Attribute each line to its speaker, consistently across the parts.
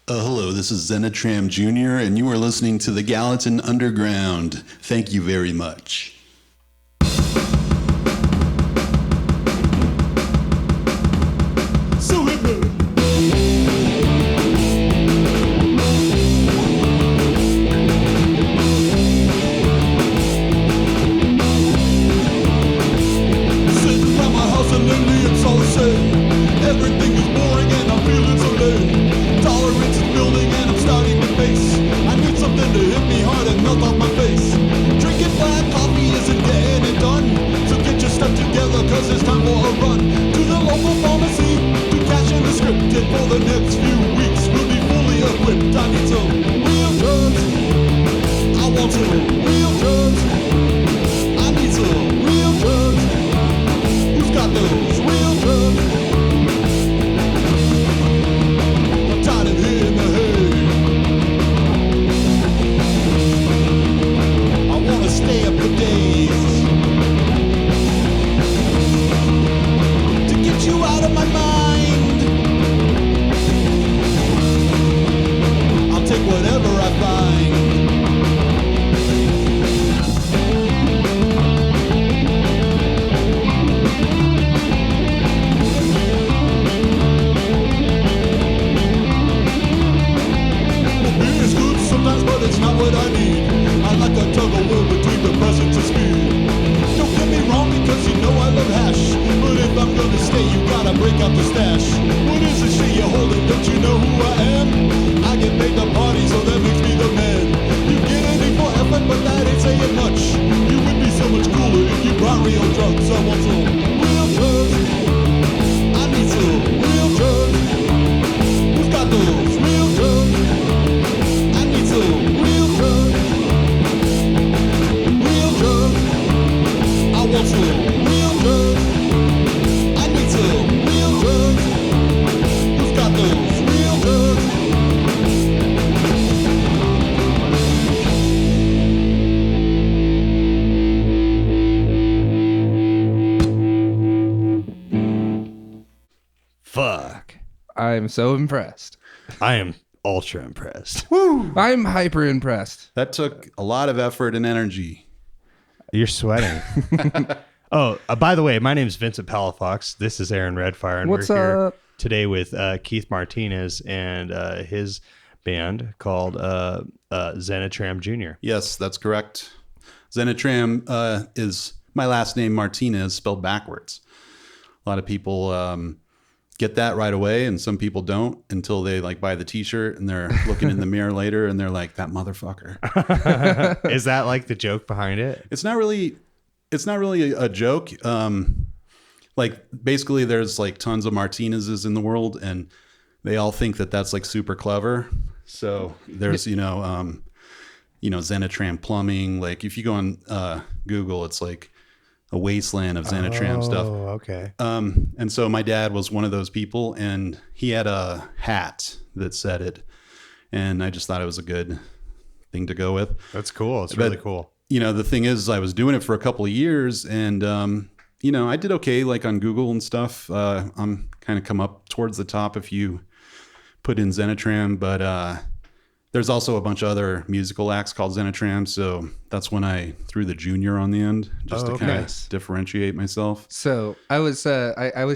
Speaker 1: Hello, this is Zenitram Jr., and you are listening to the Gallatin Underground. Thank you very much.
Speaker 2: So hit me. Sitting around my house and lately it's all the same. Everything is boring and I'm feeling so lame. Tolerance is building and I'm starting to face. I need something to hit me hard and melt off my face. Drinking black coffee isn't getting it done. So get your stuff together cause it's time for a run. To the local pharmacy to cash in the script. And for the next few weeks we'll be fully equipped. I need some real drugs. I want some real drugs. I need some real drugs. Who's got those real drugs? I'm tired of hitting the hay. I wanna stay up for days to get you out of my mind. I'll take whatever I find. Beer is good sometimes, but it's not what I need. I like a tug of war between the presence and speed. Don't get me wrong, because you know I love hash. But if I'm gonna stay, you gotta break out the stash. What is the shit you're holding? Don't you know who I am? I get paid to party, so that makes me the man. You get anything for effort, but that ain't saying much. You would be so much cooler if you brought real drugs. I want some real drugs. I need some real drugs. Who's got those real drugs? I need some real drugs. Real drugs. I want some real drugs. I need some real drugs. Who's got those real drugs?
Speaker 3: Fuck.
Speaker 4: I'm so impressed.
Speaker 3: I am ultra impressed.
Speaker 4: I'm hyper impressed.
Speaker 1: That took a lot of effort and energy.
Speaker 3: You're sweating. Oh, by the way, my name is Vincent Palafox. This is Aaron Redfire, and
Speaker 4: What's
Speaker 3: we're here
Speaker 4: up?
Speaker 3: today with Keith Martinez and his band called Zenitram Jr.
Speaker 1: Yes, that's correct. Zenitram is my last name, Martinez, spelled backwards. A lot of people get that right away, and some people don't until they like buy the T-shirt and they're looking in the mirror later and they're like, "That motherfucker."
Speaker 3: Is that like the joke behind it?
Speaker 1: It's not really a joke. Like basically, there's like tons of Martinez's in the world, and they all think that that's like super clever. So there's Zenitram plumbing. Like if you go on Google, it's like a wasteland of Zenitram stuff.
Speaker 3: Oh, okay.
Speaker 1: And so my dad was one of those people, and he had a hat that said it, and I just thought it was a good thing to go with.
Speaker 3: That's cool. It's
Speaker 1: But,
Speaker 3: really cool.
Speaker 1: You know, the thing is, I was doing it for a couple of years, and I did okay, like on Google and stuff. I'm kind of come up towards the top if you put in Zenitram, but there's also a bunch of other musical acts called Zenitram, so that's when I threw the junior on the end, just to kind of differentiate myself.
Speaker 4: So I was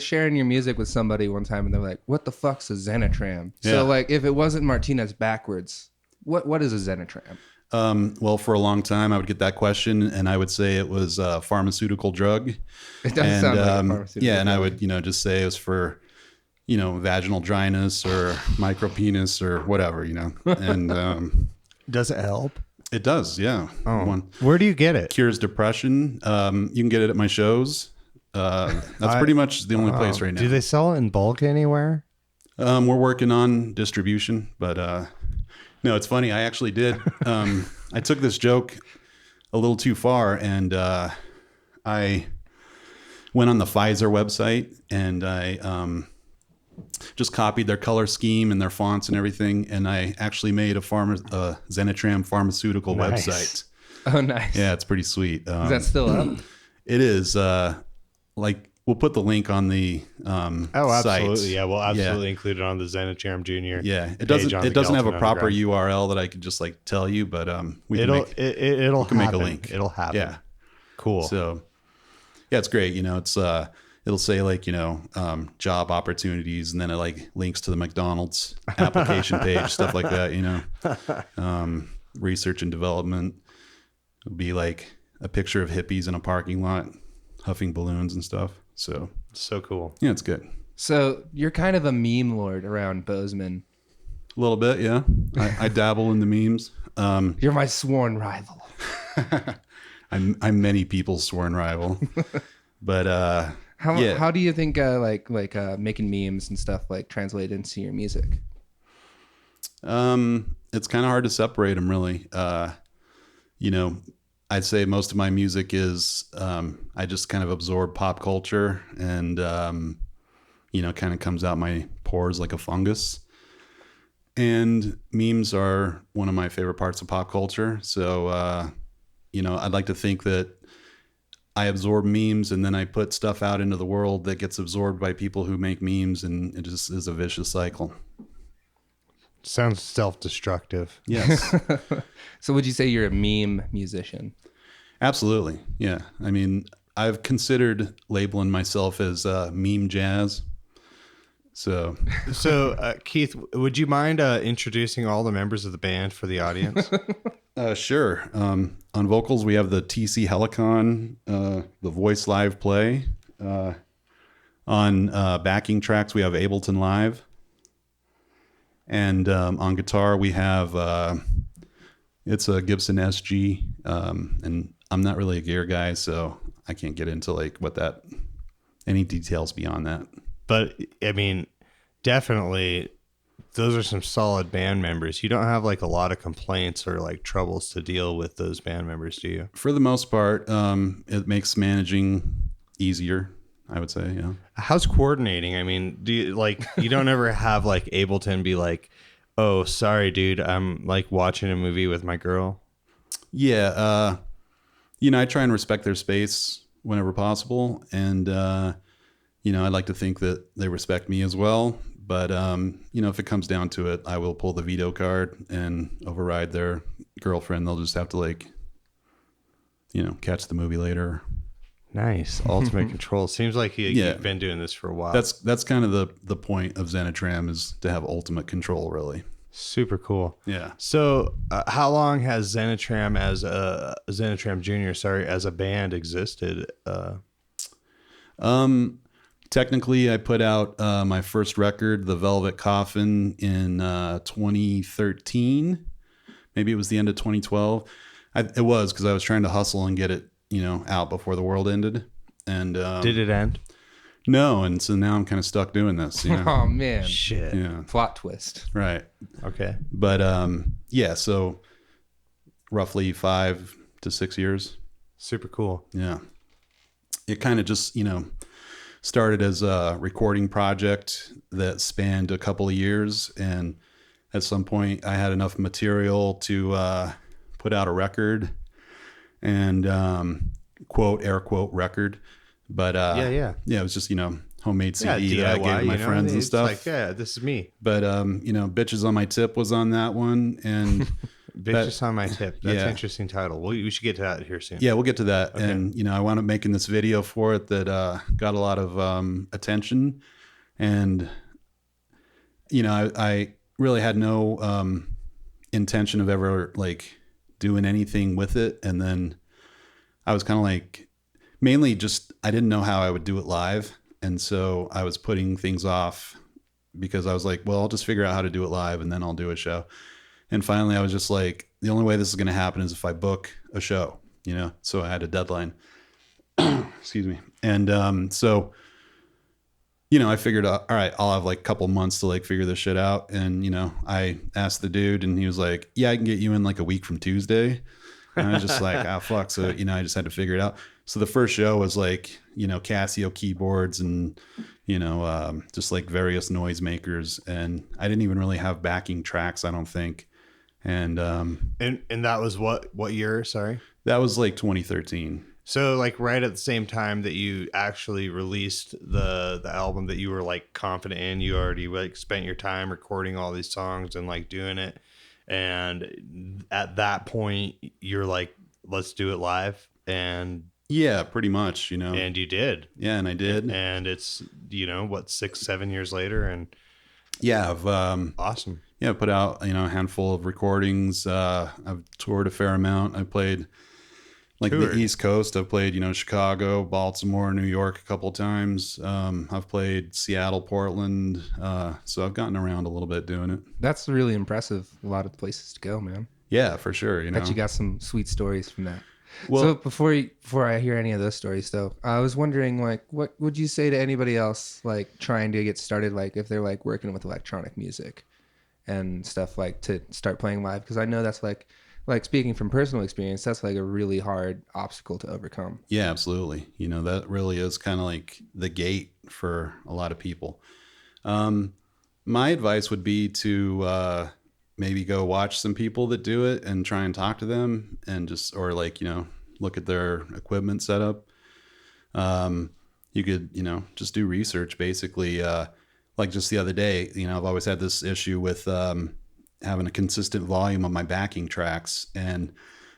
Speaker 4: sharing your music with somebody one time, and they're like, "What the fuck's a Zenitram?"
Speaker 1: Yeah.
Speaker 4: So like, if it wasn't Martinez backwards, what is a Zenitram?
Speaker 1: Well, for a long time, I would get that question, and I would say it was a pharmaceutical drug.
Speaker 4: It does sound like a pharmaceutical
Speaker 1: Yeah, and
Speaker 4: drug.
Speaker 1: I would, just say it was for, vaginal dryness or micropenis or whatever, and
Speaker 3: Does it help?
Speaker 1: it does, yeah.
Speaker 3: Oh. Where do you get it?
Speaker 1: Cures depression. You can get it at my shows. That's pretty much the only place right now.
Speaker 3: Do they sell it in bulk anywhere?
Speaker 1: We're working on distribution, but no, it's funny. I actually did. I took this joke a little too far, and I went on the Pfizer website, and I just copied their color scheme and their fonts and everything, and I actually made a Zenitram pharmaceutical
Speaker 3: Nice.
Speaker 1: website.
Speaker 4: Oh, nice.
Speaker 1: Yeah, it's pretty sweet.
Speaker 4: Is that still up?
Speaker 1: It is. Like we'll put the link on the
Speaker 3: Oh, absolutely.
Speaker 1: site.
Speaker 3: Yeah, we'll absolutely include it on the Zenitram Jr.
Speaker 1: Yeah, it
Speaker 3: page
Speaker 1: doesn't
Speaker 3: on
Speaker 1: it
Speaker 3: the
Speaker 1: doesn't have a
Speaker 3: Gallatin
Speaker 1: proper
Speaker 3: Underground.
Speaker 1: URL that I could just like tell you, but we can
Speaker 3: It'll
Speaker 1: make
Speaker 3: it'll
Speaker 1: can make a
Speaker 3: happen.
Speaker 1: link.
Speaker 3: It'll happen.
Speaker 1: Yeah.
Speaker 3: Cool.
Speaker 1: So yeah, it's great. You know, it's it'll say like, you know, job opportunities, and then it like links to the McDonald's application page, stuff like that, you know. Research and development. It'll be like a picture of hippies in a parking lot huffing balloons and stuff. So
Speaker 3: So cool.
Speaker 1: yeah, it's good.
Speaker 4: So you're kind of a meme lord around Bozeman.
Speaker 1: A little bit, yeah. I dabble in the memes.
Speaker 4: You're my sworn rival.
Speaker 1: I'm many people's sworn rival. But
Speaker 4: How do you think like making memes and stuff like translate into your music?
Speaker 1: It's kind of hard to separate them, really. You know, I'd say most of my music is I just kind of absorb pop culture, and you know, kind of comes out my pores like a fungus. And memes are one of my favorite parts of pop culture. So you know, I'd like to think that I absorb memes, and then I put stuff out into the world that gets absorbed by people who make memes, and it just is a vicious cycle.
Speaker 3: Sounds self-destructive.
Speaker 1: Yes.
Speaker 4: So would you say you're a meme musician?
Speaker 1: Absolutely. Yeah. I mean, I've considered labeling myself as meme jazz. So,
Speaker 3: Keith, would you mind introducing all the members of the band for the audience?
Speaker 1: sure. On vocals, we have the TC Helicon, the Voice Live Play. On backing tracks, we have Ableton Live. And on guitar, we have it's a Gibson SG, and I'm not really a gear guy, so I can't get into like any details beyond that.
Speaker 3: But I mean, definitely, those are some solid band members. You don't have like a lot of complaints or like troubles to deal with those band members, do you?
Speaker 1: For the most part, it makes managing easier, I would say. Yeah.
Speaker 3: How's coordinating? I mean, do you like you don't ever have like Ableton be like, "Oh, sorry, dude, I'm like watching a movie with my girl."
Speaker 1: Yeah. You know, I try and respect their space whenever possible, and you know, I'd like to think that they respect me as well. But you know, if it comes down to it, I will pull the veto card and override their girlfriend. They'll just have to like, you know, catch the movie later.
Speaker 3: Nice. Ultimate control. Seems like you've been doing this for a while.
Speaker 1: That's kind of the point of Zenitram, is to have ultimate control, really.
Speaker 3: Super cool.
Speaker 1: Yeah.
Speaker 3: So how long has Zenitram Zenitram Jr., sorry, as a band existed?
Speaker 1: Technically, I put out my first record, The Velvet Coffin, in 2013. Maybe it was the end of 2012. It was, because I was trying to hustle and get it, you know, out before the world ended. And
Speaker 3: Did it end?
Speaker 1: No, and so now I'm kind of stuck doing this. You know?
Speaker 4: Oh man,
Speaker 3: Shit.
Speaker 1: Yeah,
Speaker 4: plot twist.
Speaker 1: right.
Speaker 3: Okay.
Speaker 1: But yeah, so roughly 5 to 6 years.
Speaker 3: Super cool.
Speaker 1: Yeah, it kind of just, you know, started as a recording project that spanned a couple of years, and at some point I had enough material to put out a record, and quote, air quote, record. But yeah, it was just, you know, homemade CD that I gave to my friends and stuff.
Speaker 3: Like, yeah, this is me.
Speaker 1: But you know, Bitches on My Tip was on that one, and
Speaker 3: Bitches on My Tip. That's
Speaker 1: yeah.
Speaker 3: an interesting title. We should get to that here soon.
Speaker 1: yeah, we'll get to that. Okay. And you know, I wound up making this video for it that got a lot of attention, and you know, I really had no intention of ever like doing anything with it, and then I was kind of like, mainly just, I didn't know how I would do it live. And so I was putting things off because I was like, well, I'll just figure out how to do it live and then I'll do a show. And finally I was just like, the only way this is going to happen is if I book a show, you know? So I had a deadline. Excuse me. And so, you know, I figured out, all right, I'll have like a couple months to like figure this shit out. And, you know, I asked the dude and he was like, yeah, I can get you in like a week from Tuesday. And I was just like, oh, fuck. So, you know, I just had to figure it out. So the first show was like, you know, Casio keyboards and, you know, just like various noisemakers. And I didn't even really have backing tracks, I don't think. And
Speaker 3: that was what year? Sorry.
Speaker 1: That was like 2013.
Speaker 3: So like right at the same time that you actually released the album that you were like confident in, you already like spent your time recording all these songs and like doing it. And at that point you're like, let's do it live. And
Speaker 1: Yeah, pretty much,
Speaker 3: and you did.
Speaker 1: Yeah, and I did.
Speaker 3: And it's, what, 6-7 years later, and
Speaker 1: Yeah, I've
Speaker 3: awesome.
Speaker 1: yeah, put out, a handful of recordings. I've toured a fair amount. I played like
Speaker 3: Toured.
Speaker 1: the East Coast. I've played, Chicago, Baltimore, New York a couple times. I've played Seattle, Portland. So I've gotten around a little bit doing it.
Speaker 4: That's really impressive. A lot of places to go, man.
Speaker 1: Yeah, for sure.
Speaker 4: Bet you got some sweet stories from that.
Speaker 1: Well-
Speaker 4: so before I hear any of those stories, though, I was wondering, like, what would you say to anybody else, like, trying to get started, like, if they're like working with electronic music and stuff, like, to start playing live? Because I know that's like speaking from personal experience, that's like a really hard obstacle to overcome.
Speaker 1: Yeah, absolutely. That really is kind of like the gate for a lot of people. My advice would be to maybe go watch some people that do it and try and talk to them and just, or like, look at their equipment setup. You could, just do research basically. Like just the other day, I've always had this issue with having a consistent volume of my backing tracks, and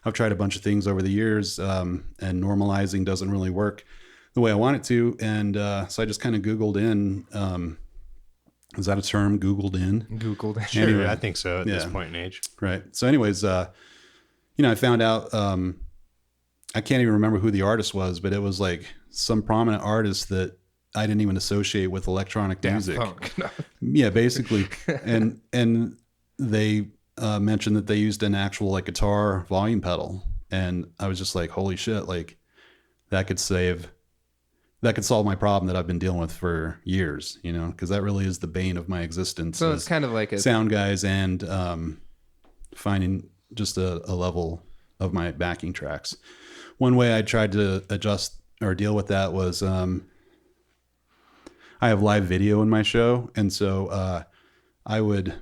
Speaker 1: I've tried a bunch of things over the years, and normalizing doesn't really work the way I want it to. And so I just kind of Googled in, is that a term? Googled in?
Speaker 4: Googled.
Speaker 3: Sure,
Speaker 1: Anyway,
Speaker 3: I think so at this point in age.
Speaker 1: Right. So anyways, I found out, I can't even remember who the artist was, but it was like some prominent artist that I didn't even associate with electronic music.
Speaker 4: Punk. No.
Speaker 1: Yeah, basically. and they mentioned that they used an actual like guitar volume pedal. And I was just like, holy shit, like that could solve my problem that I've been dealing with for years, because that really is the bane of my existence.
Speaker 4: So it's kind of like a
Speaker 1: sound guys and finding just a level of my backing tracks. One way I tried to adjust or deal with that was I have live video in my show, and so I would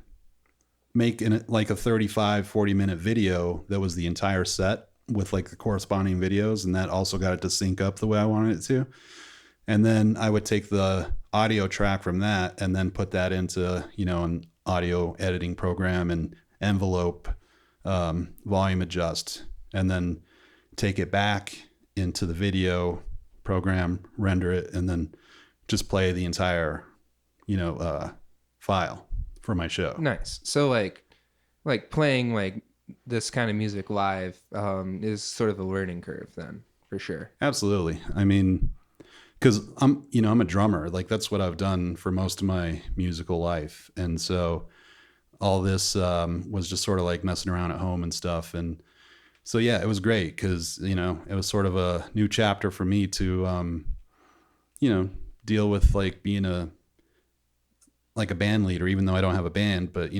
Speaker 1: make like a 35-40 minute video that was the entire set with like the corresponding videos, and that also got it to sync up the way I wanted it to. And then I would take the audio track from that and then put that into, an audio editing program and envelope, volume adjust, and then take it back into the video program, render it, and then just play the entire, file for my show.
Speaker 4: nice. So like playing like this kind of music live is sort of a learning curve then, for sure.
Speaker 1: Absolutely. I mean, because I'm a drummer. Like that's what I've done for most of my musical life, and so all this was just sort of like messing around at home and stuff. And so yeah, it was great because it was sort of a new chapter for me to deal with like being a band leader, even though I don't have a band, but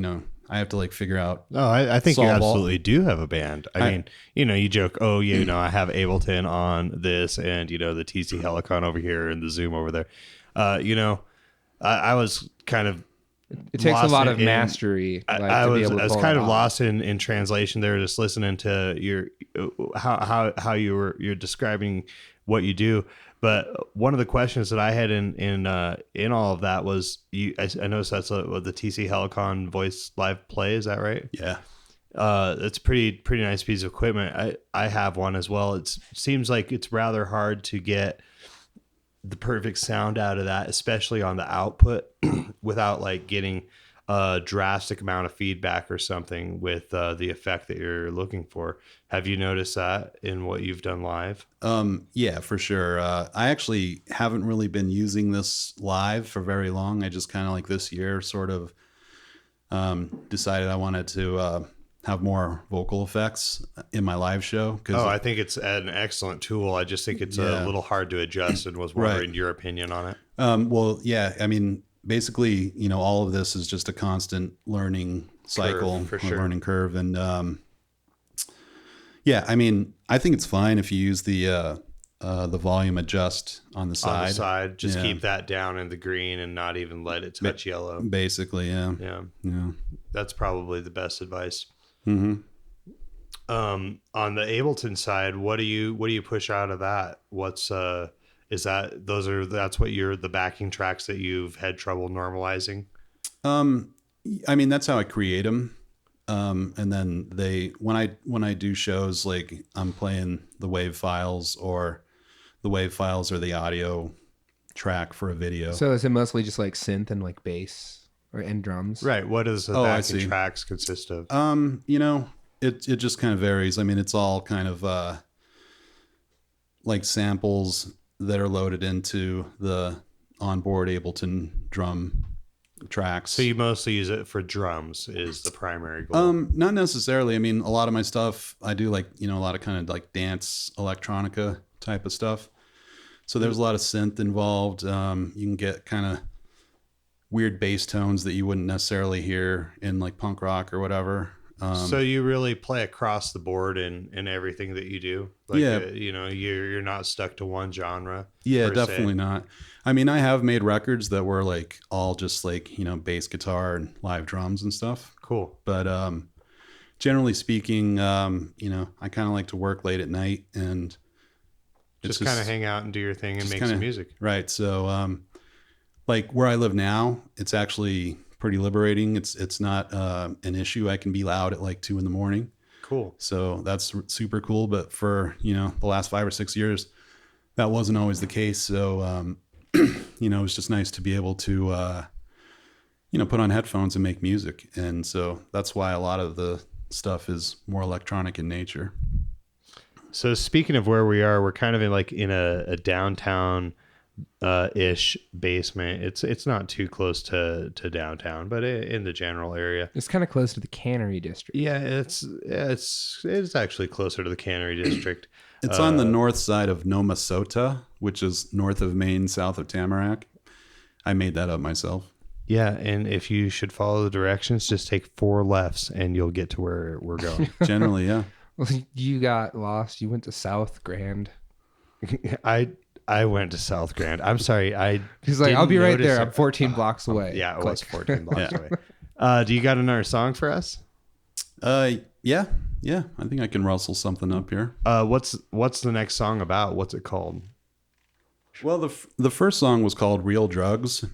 Speaker 1: I have to like figure out.
Speaker 3: No, I think you
Speaker 1: solve all-
Speaker 3: absolutely do have a band. I mean, you joke, oh, I have Ableton on this and, the TC Helicon over here and the Zoom over there. I was kind of.
Speaker 4: It takes a
Speaker 3: lost
Speaker 4: lot of
Speaker 3: in-
Speaker 4: mastery.
Speaker 3: I
Speaker 4: to be
Speaker 3: was
Speaker 4: able to
Speaker 3: I was
Speaker 4: pull
Speaker 3: kind
Speaker 4: it
Speaker 3: of
Speaker 4: off.
Speaker 3: lost in translation there, just listening to your how you're describing what you do. But one of the questions that I had in all of that was I noticed that's the TC Helicon voice live play. Is that right?
Speaker 1: Yeah.
Speaker 3: It's pretty nice piece of equipment. I have one as well. It seems like it's rather hard to get the perfect sound out of that, especially on the output, without like getting a drastic amount of feedback or something with the effect that you're looking for. Have you noticed that in what you've done live?
Speaker 1: Yeah, for sure. I actually haven't really been using this live for very long. I just kind of like this year sort of decided I wanted to have more vocal effects in my live show.
Speaker 3: I think it's an excellent tool. I just think it's a little hard to adjust, and was wondering your opinion on it.
Speaker 1: Well, yeah, I mean, basically, all of this is just a constant learning cycle,
Speaker 3: for
Speaker 1: a
Speaker 3: sure.
Speaker 1: learning curve. And yeah, I mean, I think it's fine if you use the volume adjust on the side.
Speaker 3: On the side, just
Speaker 1: Yeah.
Speaker 3: keep that down in the green and not even let it touch yellow.
Speaker 1: Basically, yeah.
Speaker 3: Yeah,
Speaker 1: Yeah.
Speaker 3: that's probably the best advice.
Speaker 1: Mm-hmm.
Speaker 3: On the Ableton side, what do you push out of that? What's that's what the backing tracks that you've had trouble normalizing?
Speaker 1: I mean, that's how I create them. And then when I do shows, like I'm playing the wave files, or the wave files or the audio track for a video.
Speaker 4: So is it mostly just like synth and like bass and drums?
Speaker 3: Right. What does the backing tracks consist of?
Speaker 1: It just kind of varies. I mean, it's all kind of like samples that are loaded into the onboard Ableton drum tracks.
Speaker 3: So you mostly use it for drums is the primary goal?
Speaker 1: Not necessarily. I mean, a lot of my stuff, I do like, a lot of kind of like dance electronica type of stuff. So there's a lot of synth involved. You can get kind of weird bass tones that you wouldn't necessarily hear in like punk rock or whatever.
Speaker 3: So you really play across the board in everything that you do? Like,
Speaker 1: yeah.
Speaker 3: You're not stuck to one genre?
Speaker 1: Yeah, definitely not. I mean, I have made records that were like all just like, bass guitar and live drums and stuff.
Speaker 3: Cool.
Speaker 1: But generally speaking, I kind of like to work late at night and
Speaker 3: just kind of hang out and do your thing and make some music.
Speaker 1: Right. So like where I live now, it's actually pretty liberating. It's not an issue. I can be loud at like 2 a.m.
Speaker 3: Cool.
Speaker 1: So that's super cool. But for, the last 5 or 6 years, that wasn't always the case. So, it was just nice to be able to, put on headphones and make music. And so that's why a lot of the stuff is more electronic in nature.
Speaker 3: So speaking of where we are, we're kind of in a downtown ish basement. It's not too close to downtown, but in the general area.
Speaker 4: It's kind of close to the Cannery District.
Speaker 3: Yeah, it's actually closer to the Cannery District.
Speaker 1: It's on the north side of Nomasota, which is north of Maine, south of Tamarack. I made that up myself.
Speaker 3: Yeah, and if you should follow the directions, just take 4 lefts and you'll get to where we're going.
Speaker 1: Generally, yeah.
Speaker 4: Well, you got lost. You went to South Grand.
Speaker 3: I went to South Grand. I'm sorry.
Speaker 4: He's like, I'll be right there. I'm 14 blocks away.
Speaker 3: Yeah, it was 14 blocks away. Do you got another song for us?
Speaker 1: Yeah. I think I can rustle something up here.
Speaker 3: What's the next song about? What's it called?
Speaker 1: Well, the first song was called "Real Drugs,"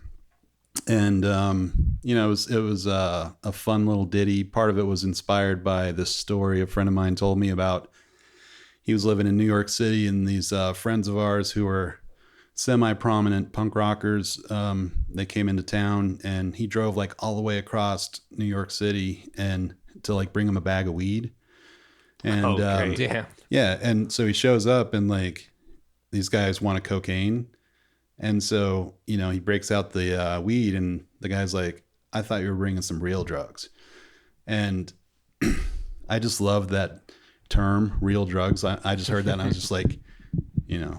Speaker 1: and it was a fun little ditty. Part of it was inspired by this story a friend of mine told me about. He was living in New York City, and these friends of ours who were semi-prominent punk rockers, they came into town, and he drove like all the way across New York City and to like bring him a bag of weed. And
Speaker 4: damn.
Speaker 1: Yeah, and so he shows up, and like these guys wanted cocaine, and so he breaks out the weed, and the guy's like, "I thought you were bringing some real drugs," and I just loved that term, real drugs. I just heard that and I was just like,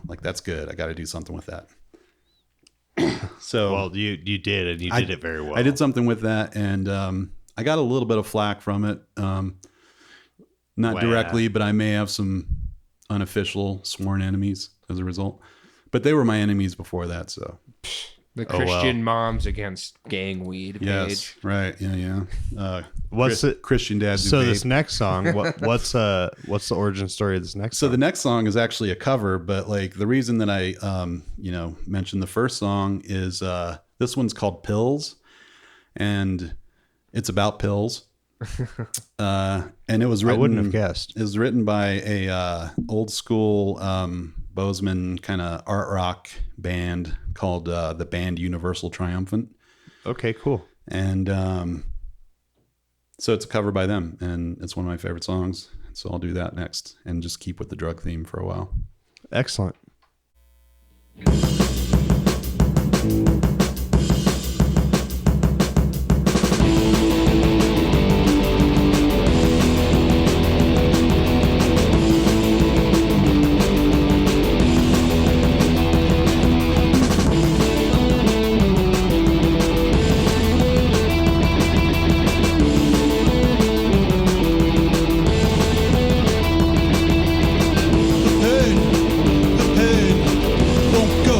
Speaker 1: like that's good. I got to do something with that. So
Speaker 3: well, you did, and you did it very well.
Speaker 1: I did something with that, and I got a little bit of flack from it. Not directly, but I may have some unofficial sworn enemies as a result. But they were my enemies before that, so.
Speaker 4: The Christian moms against gang weed.
Speaker 1: Yes,
Speaker 4: page.
Speaker 1: Right. Yeah.
Speaker 3: What's it?
Speaker 1: Christian dads?
Speaker 3: So this next song, what's the origin story of this next song?
Speaker 1: So the next song is actually a cover, but like the reason that I mentioned the first song is this one's called "Pills," and it's about pills. And it was written.
Speaker 3: I wouldn't have guessed.
Speaker 1: It was written by a old school Bozeman kind of art rock band called the band Universal Triumphant.
Speaker 3: Okay, cool.
Speaker 1: And so it's a cover by them, and it's one of my favorite songs. So I'll do that next and just keep with the drug theme for a while.
Speaker 3: Excellent.
Speaker 2: The pain won't go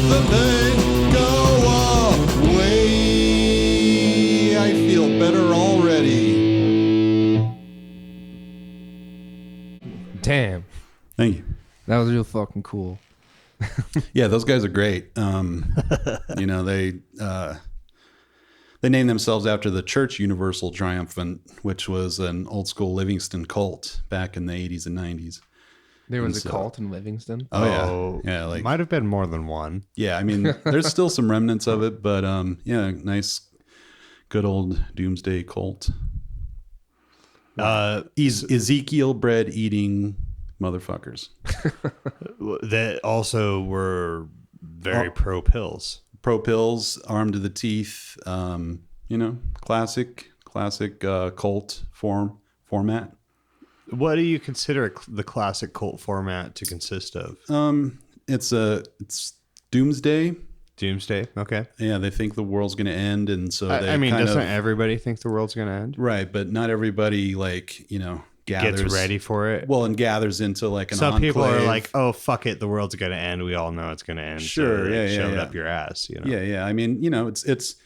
Speaker 2: the pain go away. I feel better already.
Speaker 4: Damn,
Speaker 1: Thank you.
Speaker 4: that was real fucking cool.
Speaker 1: Yeah, those guys are great. You know, they named themselves after the Church Universal Triumphant, which was an old school Livingston cult back in the 80s and 90s.
Speaker 4: There was
Speaker 1: And
Speaker 4: a
Speaker 1: so-
Speaker 4: cult in Livingston.
Speaker 1: Oh, yeah, like
Speaker 3: might have been more than one.
Speaker 1: yeah. I mean, there's still some remnants of it, but yeah, nice, good old doomsday cult. Ezekiel bread eating motherfuckers.
Speaker 3: That also were very pro pills.
Speaker 1: Pro pills, armed to the teeth. You know, classic cult format.
Speaker 3: What do you consider the classic cult format to consist of?
Speaker 1: It's doomsday.
Speaker 3: Doomsday. Okay.
Speaker 1: Yeah, they think the world's going to end, and so they
Speaker 3: I mean,
Speaker 1: kind
Speaker 3: doesn't
Speaker 1: of,
Speaker 3: everybody think the world's going to end?
Speaker 1: right, but not everybody like gathers
Speaker 3: Gets ready for it.
Speaker 1: well and gathers into like an
Speaker 3: Some people are
Speaker 1: enclave.
Speaker 3: like, "Oh, fuck it, the world's going to end. We all know it's going to end."
Speaker 1: Sure,
Speaker 3: so
Speaker 1: yeah,
Speaker 3: shove it
Speaker 1: yeah.
Speaker 3: up your ass. You know.
Speaker 1: Yeah. I mean, it's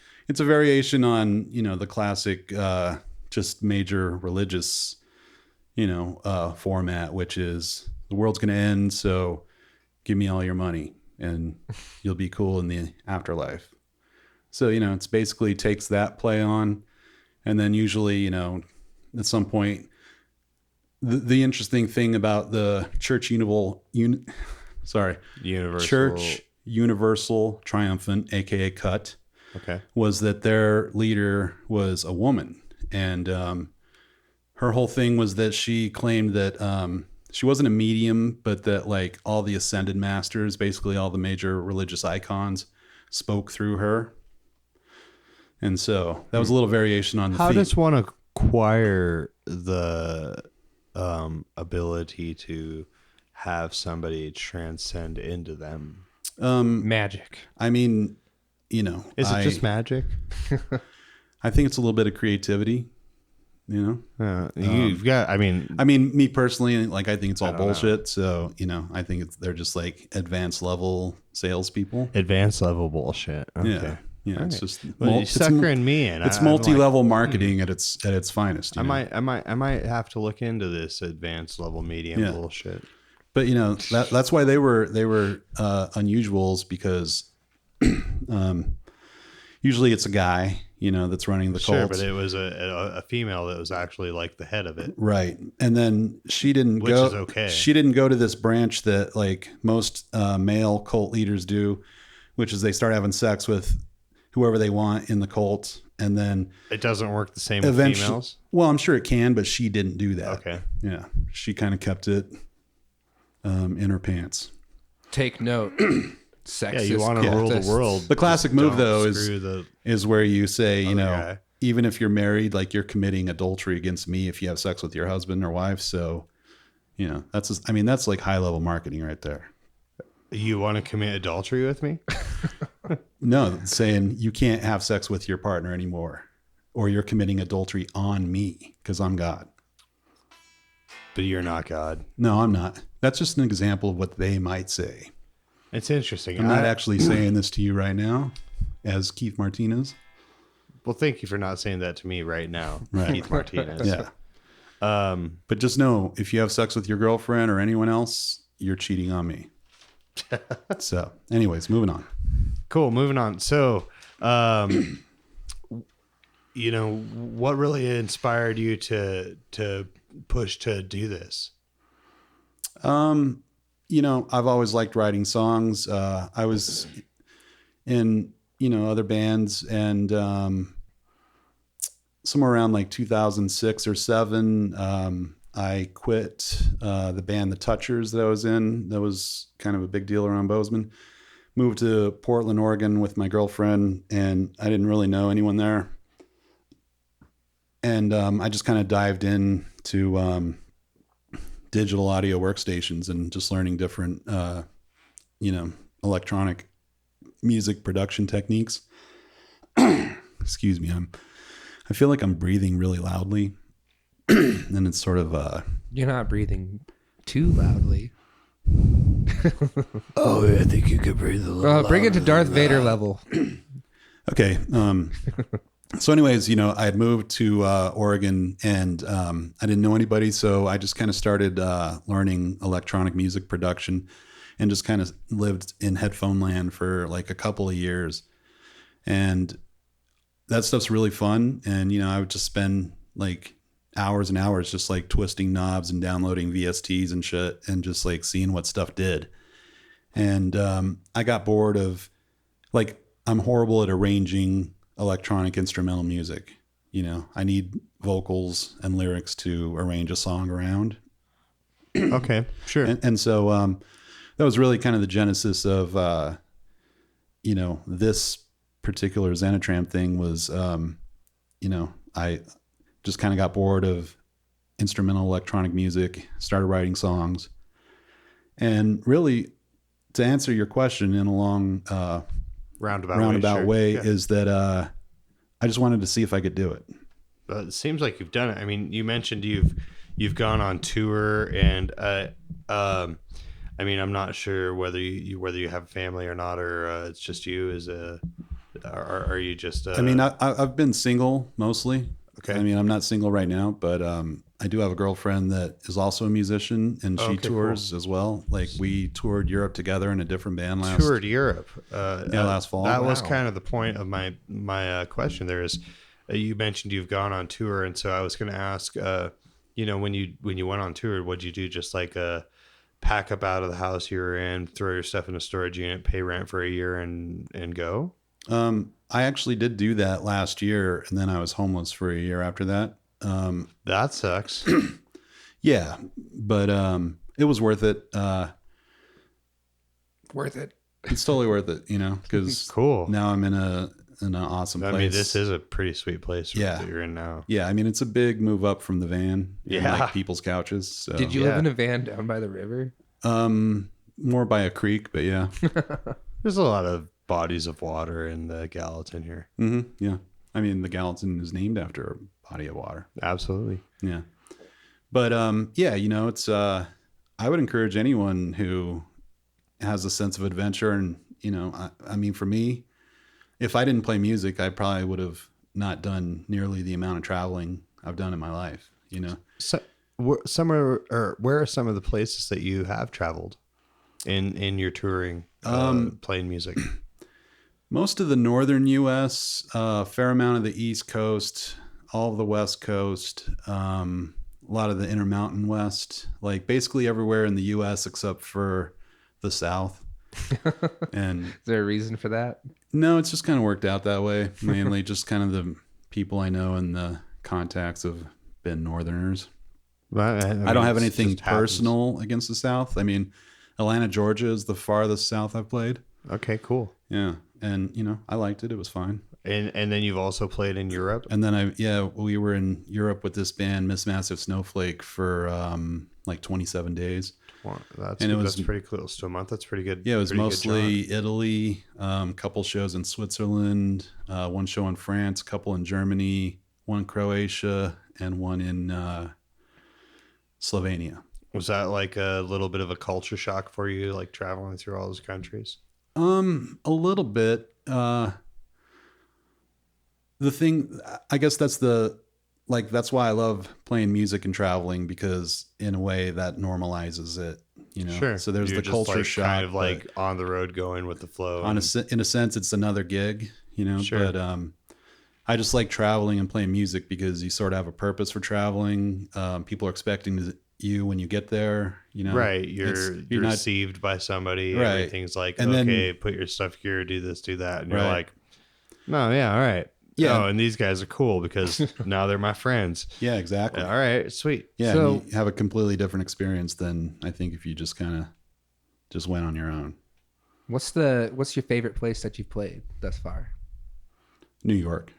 Speaker 1: a variation on the classic just major religious format, which is the world's going to end, so give me all your money and you'll be cool in the afterlife. So it's basically takes that play on, and then usually at some point the interesting thing about the Church Universal Triumphant, aka Cut,
Speaker 3: Okay.
Speaker 1: was that their leader was a woman, and her whole thing was that she claimed that she wasn't a medium, but that like all the ascended masters, basically all the major religious icons, spoke through her. And so that was a little variation on the
Speaker 3: How
Speaker 1: theme.
Speaker 3: does one acquire the ability to have somebody transcend into them?
Speaker 4: Magic.
Speaker 1: I mean,
Speaker 3: Is it just magic?
Speaker 1: I think it's a little bit of creativity,
Speaker 3: You've got. I mean,
Speaker 1: me personally, like, I think it's all
Speaker 3: don't know.
Speaker 1: bullshit. So, I think they're just like advanced level salespeople.
Speaker 3: advanced level bullshit. Okay.
Speaker 1: Yeah. Yeah. It's just,
Speaker 3: Well, you're
Speaker 1: it's
Speaker 3: suckering me in.
Speaker 1: It's
Speaker 3: I'm like,
Speaker 1: multi-level marketing at its finest. you know?
Speaker 3: I might have to look into this advanced level medium
Speaker 1: Yeah.
Speaker 3: bullshit.
Speaker 1: But that's why they were unusuals, because usually it's a guy, that's running the
Speaker 3: Sure,
Speaker 1: cult.
Speaker 3: but it was a female that was actually like the head of it.
Speaker 1: Right. And then she didn't
Speaker 3: Which
Speaker 1: go.
Speaker 3: is okay.
Speaker 1: She didn't go to this branch that like most male cult leaders do, which is they start having sex with whoever they want in the cult, and then
Speaker 3: It doesn't work the same with
Speaker 1: eventually.
Speaker 3: females.
Speaker 1: Well, I'm sure it can, but she didn't do that.
Speaker 3: Okay.
Speaker 1: Yeah, she kind of kept it in her pants.
Speaker 4: Take note. Sexist.
Speaker 3: Yeah, you want to rule the
Speaker 4: cultists.
Speaker 3: world.
Speaker 1: The classic move, though,
Speaker 3: screw
Speaker 1: is where you say,
Speaker 3: other guy.
Speaker 1: even if you're married, like, you're committing adultery against me if you have sex with your husband or wife. So, that's like high level marketing right there.
Speaker 3: You want to commit adultery with me?
Speaker 1: No, saying you can't have sex with your partner anymore, or you're committing adultery on me because I'm God.
Speaker 3: But you're not God.
Speaker 1: No, I'm not. That's just an example of what they might say.
Speaker 3: It's interesting.
Speaker 1: I'm not actually saying this to you right now as Keith Martinez.
Speaker 3: Well, thank you for not saying that to me right now,
Speaker 1: Right.
Speaker 3: Keith Martinez.
Speaker 1: Yeah. But just know, if you have sex with your girlfriend or anyone else, you're cheating on me. So, anyways, moving on.
Speaker 3: Cool. Moving on. So, what really inspired you to push to do this?
Speaker 1: I've always liked writing songs. I was in, other bands, and somewhere around like 2006 or 7, I quit the band The Touchers that I was in. That was kind of a big deal around Bozeman. Moved to Portland, Oregon with my girlfriend, and I didn't really know anyone there. And I just kind of dived into digital audio workstations and just learning different, electronic music production techniques. Excuse me. I feel like I'm breathing really loudly, and it's sort of
Speaker 4: You're not breathing too loudly.
Speaker 3: Oh, I think you could breathe a little.
Speaker 4: Bring it to Darth Vader level.
Speaker 1: Okay. So anyways, I had moved to Oregon, and I didn't know anybody, so I just kind of started learning electronic music production, and just kind of lived in headphone land for like a couple of years. And that stuff's really fun. And, I would just spend like hours and hours just like twisting knobs and downloading VSTs and shit, and just like seeing what stuff did. And I got bored of, like, I'm horrible at arranging electronic instrumental music. I need vocals and lyrics to arrange a song around.
Speaker 3: Okay, sure.
Speaker 1: And so that was really kind of the genesis of, this particular Zenitram thing was, I just kind of got bored of instrumental electronic music, started writing songs. And really, to answer your question in a long roundabout way,
Speaker 3: sure.
Speaker 1: is that I just wanted to see if I could do it.
Speaker 3: It seems like you've done it. I mean, you mentioned you've gone on tour, and I mean, I'm not sure whether you have family or not, or it's just you. Are you just?
Speaker 1: I mean, I've been single mostly.
Speaker 3: Okay.
Speaker 1: I mean, I'm not single right now, but I do have a girlfriend that is also a musician, and she tours as well. Like, we toured Europe together in a different band last
Speaker 3: Europe.
Speaker 1: Last fall.
Speaker 3: That was kind of the point of my question. There is, you mentioned you've gone on tour, and so I was going to ask, when you went on tour, what'd you do? Just like pack up out of the house you were in, throw your stuff in a storage unit, pay rent for a year, and go?
Speaker 1: I actually did do that last year, and then I was homeless for a year after that.
Speaker 3: That sucks.
Speaker 1: Yeah, but it was worth it.
Speaker 4: Worth it.
Speaker 1: It's totally worth it, because
Speaker 3: Cool.
Speaker 1: now I'm in an awesome place.
Speaker 3: I mean, this is a pretty sweet place
Speaker 1: Yeah.
Speaker 3: that you're in now.
Speaker 1: Yeah, I mean, it's a big move up from the van. And,
Speaker 3: Yeah.
Speaker 1: like, people's couches. So.
Speaker 4: Did you live in a van down by the river?
Speaker 1: More by a creek, but yeah.
Speaker 3: There's a lot of bodies of water in the Gallatin here.
Speaker 1: Mm-hmm, yeah. I mean, the Gallatin is named after a body of water.
Speaker 3: Absolutely.
Speaker 1: Yeah. But yeah, it's I would encourage anyone who has a sense of adventure, and I mean, for me, if I didn't play music, I probably would have not done nearly the amount of traveling I've done in my life.
Speaker 3: So, where are some of the places that you have traveled in your touring, playing music?
Speaker 1: Most of the northern U.S., a fair amount of the East Coast, all of the West Coast, a lot of the Intermountain West, like basically everywhere in the U.S. except for the South. And
Speaker 4: Is there a reason for that?
Speaker 1: no, it's just kind of worked out that way. Mainly just kind of the people I know and the contacts have been Northerners.
Speaker 3: Well,
Speaker 1: I don't have anything personal against the South. I mean, Atlanta, Georgia is the farthest south I've played.
Speaker 3: Okay, cool.
Speaker 1: Yeah. And, I liked it. It was fine.
Speaker 3: And then you've also played in Europe?
Speaker 1: And then we were in Europe with this band, Miss Massive Snowflake, for like 27 days.
Speaker 3: Wow,
Speaker 1: that's
Speaker 3: pretty close to a month. That's pretty good.
Speaker 1: Yeah, it was
Speaker 3: pretty good
Speaker 1: mostly Italy, a couple shows in Switzerland, one show in France, a couple in Germany, one in Croatia, and one in Slovenia.
Speaker 3: Was that like a little bit of a culture shock for you, like traveling through all those countries?
Speaker 1: A little bit. The thing, I guess that's why I love playing music and traveling, because in a way that normalizes it,
Speaker 3: Sure.
Speaker 1: So there's
Speaker 3: You're
Speaker 1: the
Speaker 3: just
Speaker 1: culture
Speaker 3: like,
Speaker 1: shock,
Speaker 3: kind of like on the road going with the flow.
Speaker 1: in a sense, it's another gig,
Speaker 3: Sure.
Speaker 1: but, I just like traveling and playing music because you sort of have a purpose for traveling. People are expecting you when you get there,
Speaker 3: Right. You're
Speaker 1: not
Speaker 3: received by somebody.
Speaker 1: Right.
Speaker 3: Everything's like,
Speaker 1: And
Speaker 3: okay,
Speaker 1: then,
Speaker 3: put your stuff here, do this, do that. And you're
Speaker 1: Right.
Speaker 3: like, no, yeah, all right.
Speaker 1: Yeah.
Speaker 3: Oh, and these guys are cool because now they're my friends.
Speaker 1: yeah, exactly.
Speaker 3: All right, sweet.
Speaker 1: Yeah.
Speaker 4: So-
Speaker 1: And you have a completely different experience than I think if you just kind of just went on your own.
Speaker 4: What's your favorite place that you've played thus far?
Speaker 1: New York.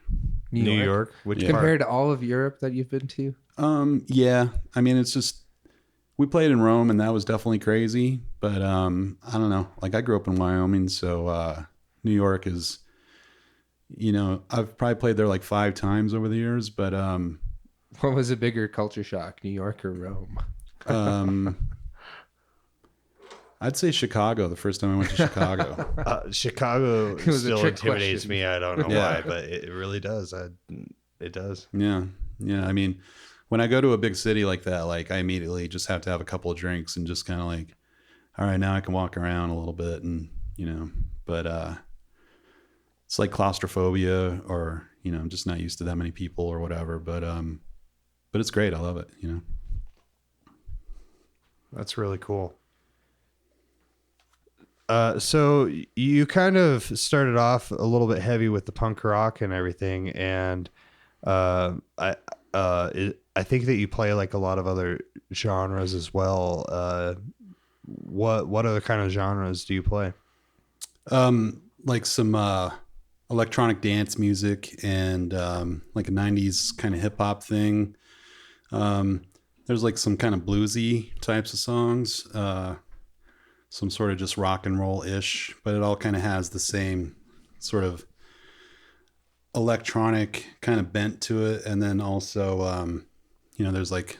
Speaker 3: New York. Which part?
Speaker 4: Compared to all of Europe that you've been to?
Speaker 1: Yeah. I mean, it's just, we played in Rome and that was definitely crazy, but, I don't know. Like, I grew up in Wyoming, so, New York is, I've probably played there like 5 times over the years, but,
Speaker 4: What was a bigger culture shock, New York or Rome?
Speaker 1: I'd say Chicago. The first time I went to Chicago.
Speaker 3: Chicago
Speaker 4: was a
Speaker 3: still
Speaker 4: trick
Speaker 3: intimidates
Speaker 4: question.
Speaker 3: me. I don't know
Speaker 1: Yeah.
Speaker 3: why, but it really does. It does.
Speaker 1: Yeah. Yeah. I mean, when I go to a big city like that, like I immediately just have to have a couple of drinks and just kind of like, all right, now I can walk around a little bit and, but, it's like claustrophobia or, I'm just not used to that many people or whatever, but it's great. I love it.
Speaker 3: That's really cool. So you kind of started off a little bit heavy with the punk rock and everything, and I think that you play like a lot of other genres as well. What other kind of genres do you play?
Speaker 1: Like some electronic dance music and like a 90s kind of hip hop thing. There's like some kind of bluesy types of songs, some sort of just rock and roll ish, but it all kind of has the same sort of electronic kind of bent to it. And then also, there's like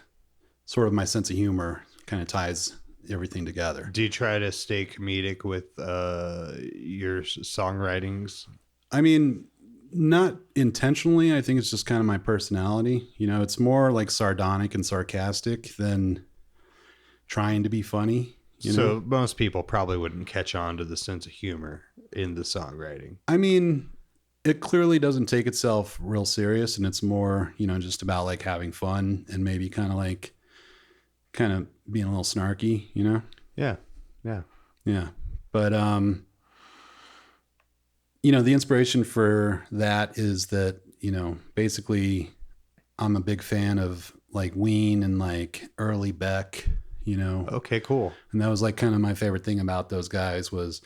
Speaker 1: sort of my sense of humor kind of ties everything together.
Speaker 3: Do you try to stay comedic with your songwritings?
Speaker 1: I mean, not intentionally. I think it's just kind of my personality. It's more like sardonic and sarcastic than trying to be funny.
Speaker 3: So most people probably wouldn't catch on to the sense of humor in the songwriting.
Speaker 1: I mean, it clearly doesn't take itself real serious, and it's more, just about like having fun and maybe kind of being a little snarky,
Speaker 3: Yeah.
Speaker 1: Yeah. But, the inspiration for that is that, basically I'm a big fan of like Ween and like early Beck,
Speaker 3: Okay, cool.
Speaker 1: and that was like kind of my favorite thing about those guys was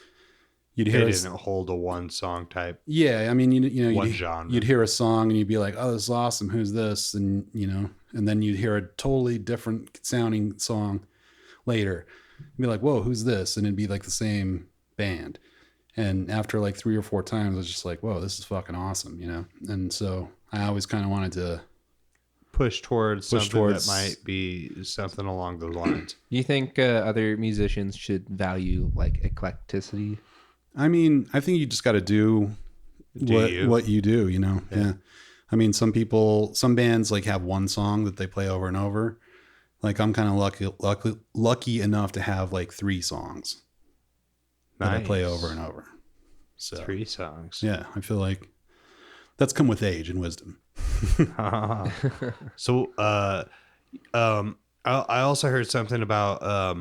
Speaker 1: you'd
Speaker 3: They
Speaker 1: hear,
Speaker 3: didn't hold a one song type.
Speaker 1: yeah. I mean,
Speaker 3: One
Speaker 1: you'd,
Speaker 3: genre.
Speaker 1: you'd hear a song and you'd be like, oh, this is awesome. Who's this? And, and then you'd hear a totally different sounding song later. You'd be like, whoa, who's this? And it'd be like the same band. And after like 3 or 4 times, I was just like, whoa, this is fucking awesome, And so I always kind of wanted to
Speaker 3: Push towards something
Speaker 1: towards-
Speaker 3: that might be something along those lines.
Speaker 4: Do you think other musicians should value like eclecticity?
Speaker 1: I mean, I think you just got to do what you do, Yeah. I mean, some bands like have one song that they play over and over. Like I'm kind of lucky enough to have like 3 songs that I play over and over. So
Speaker 3: 3 songs.
Speaker 1: yeah, I feel like that's come with age and wisdom.
Speaker 3: So, I also heard something about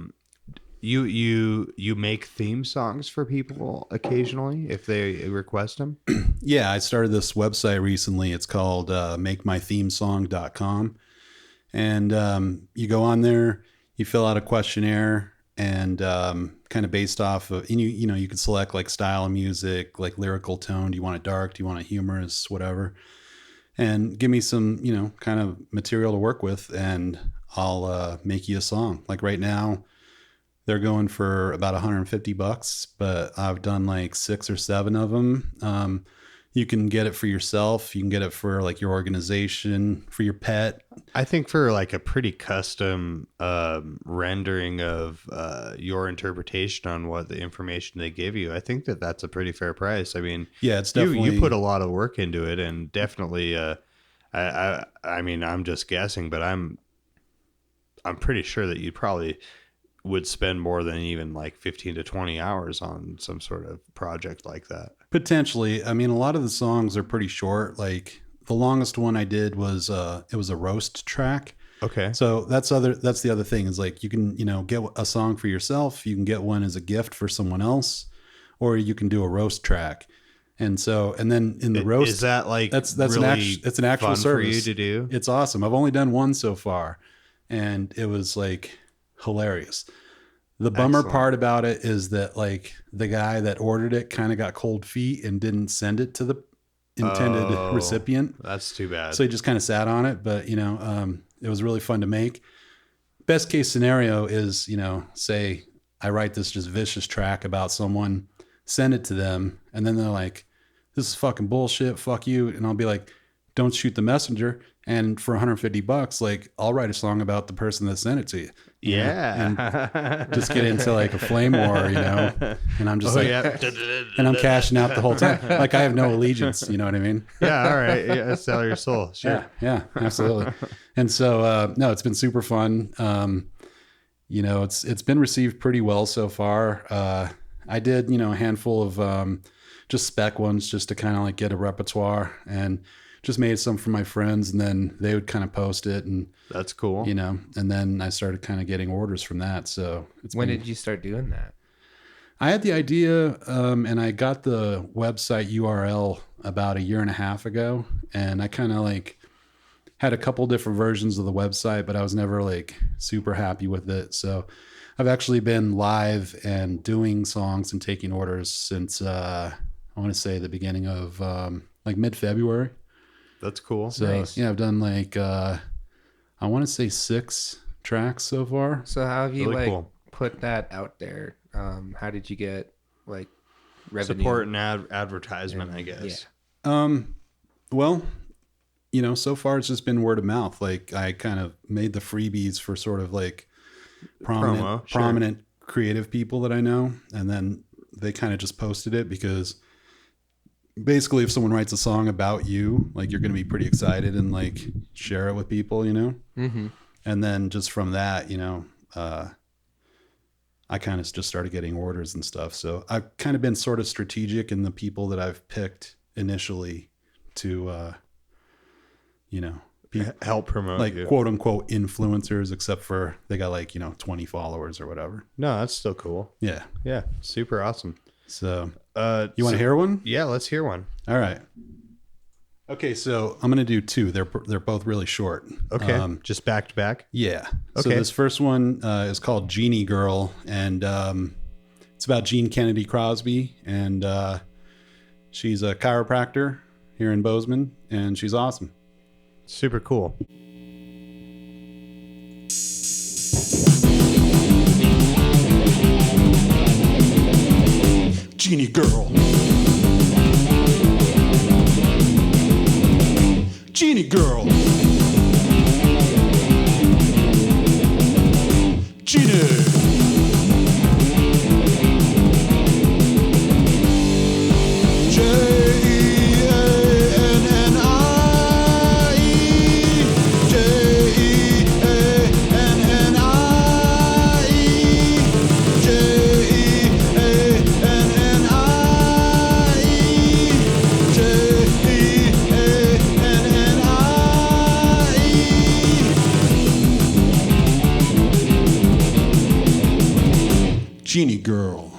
Speaker 3: you make theme songs for people occasionally if they request them.
Speaker 1: Yeah, I started this website recently. It's called makemythemesong.com. And you go on there, you fill out a questionnaire, and kind of based off of, and you can select like style of music, like lyrical tone. Do you want it dark? Do you want it humorous? Whatever. And give me some, kind of material to work with, and I'll make you a song. Like right now, they're going for about $150, but I've done like 6 or 7 of them. You can get it for yourself. You can get it for like your organization, for your pet.
Speaker 3: I think for like a pretty custom rendering of your interpretation on what the information they give you, I think that that's a pretty fair price. I mean,
Speaker 1: Yeah, it's definitely.
Speaker 3: you put a lot of work into it, and definitely. I mean, I'm just guessing, but I'm pretty sure that you probably would spend more than even like 15 to 20 hours on some sort of project like that.
Speaker 1: Potentially. I mean, a lot of the songs are pretty short. Like the longest one I did was it was a roast track.
Speaker 3: Okay.
Speaker 1: So that's the other thing is like you can, get a song for yourself. You can get one as a gift for someone else, or you can do a roast track. And so, and then in the roast,
Speaker 3: is that like
Speaker 1: that's
Speaker 3: really
Speaker 1: it's an actual
Speaker 3: fun
Speaker 1: service
Speaker 3: for you to do?
Speaker 1: It's awesome. I've only done one so far, and it was like hilarious. The bummer
Speaker 3: Excellent.
Speaker 1: part about it is that like the guy that ordered it kind of got cold feet and didn't send it to the intended recipient.
Speaker 3: That's too bad.
Speaker 1: So he just kind of sat on it, but it was really fun to make. Best case scenario is, say I write this just vicious track about someone, send it to them, and then they're like, this is fucking bullshit, fuck you. And I'll be like, don't shoot the messenger. And for $150, like I'll write a song about the person that sent it to you. You know,
Speaker 3: Yeah.
Speaker 1: and just get into like a flame war, you know, and I'm just and I'm cashing out the whole time. Like I have no allegiance, you know what I mean?
Speaker 3: Yeah. All right. Yeah. Sell your soul. Sure.
Speaker 1: Yeah, absolutely. And so, no, it's been super fun. You know, it's been received pretty well so far. I did, you know, a handful of just spec ones just to kind of like get a repertoire, and just made some for my friends, and then they would kind of post it, and
Speaker 3: That's cool.
Speaker 1: you know, and then I started kind of getting orders from that. So
Speaker 4: When did you start doing that?
Speaker 1: I had the idea, and I got the website URL about 1.5 years ago, and I kind of like had a couple different versions of the website, but I was never like super happy with it. So I've actually been live and doing songs and taking orders since I want to say the beginning of like mid-February.
Speaker 3: That's cool.
Speaker 1: So
Speaker 4: Nice.
Speaker 1: yeah, I've done like I want to say 6 tracks so far.
Speaker 4: So how have you
Speaker 3: Really
Speaker 4: like
Speaker 3: cool.
Speaker 4: put that out there? How did you get like revenue?
Speaker 3: Support and advertisement, I guess.
Speaker 1: Well, you know, so far it's just been word of mouth. Like I kind of made the freebies for sort of like
Speaker 3: Promo, sure.
Speaker 1: prominent creative people that I know, and then they kind of just posted it because basically if someone writes a song about you, like you're going to be pretty excited and like share it with people, you know?
Speaker 4: Mm-hmm.
Speaker 1: And then just from that, you know, I kind of just started getting orders and stuff. So I've kind of been sort of strategic in the people that I've picked initially to, you know, be
Speaker 3: Help promote
Speaker 1: like
Speaker 3: you.
Speaker 1: quote unquote influencers, except for they got like, you know, 20 followers or whatever.
Speaker 3: No, that's still cool.
Speaker 1: Yeah.
Speaker 3: Yeah. Super awesome.
Speaker 1: So you want to
Speaker 3: so-
Speaker 1: hear one?
Speaker 3: Yeah, let's hear one.
Speaker 1: All right. Okay. So I'm going to do 2. They're both really short.
Speaker 3: Okay. Just back to back.
Speaker 1: Yeah. So
Speaker 3: Okay.
Speaker 1: this first one is called Genie Girl, and it's about Jean Kennedy Crosby, and she's a chiropractor here in Bozeman, and she's awesome.
Speaker 3: Super cool.
Speaker 2: Genie girl. Genie girl. Genie.
Speaker 1: Genie Girl.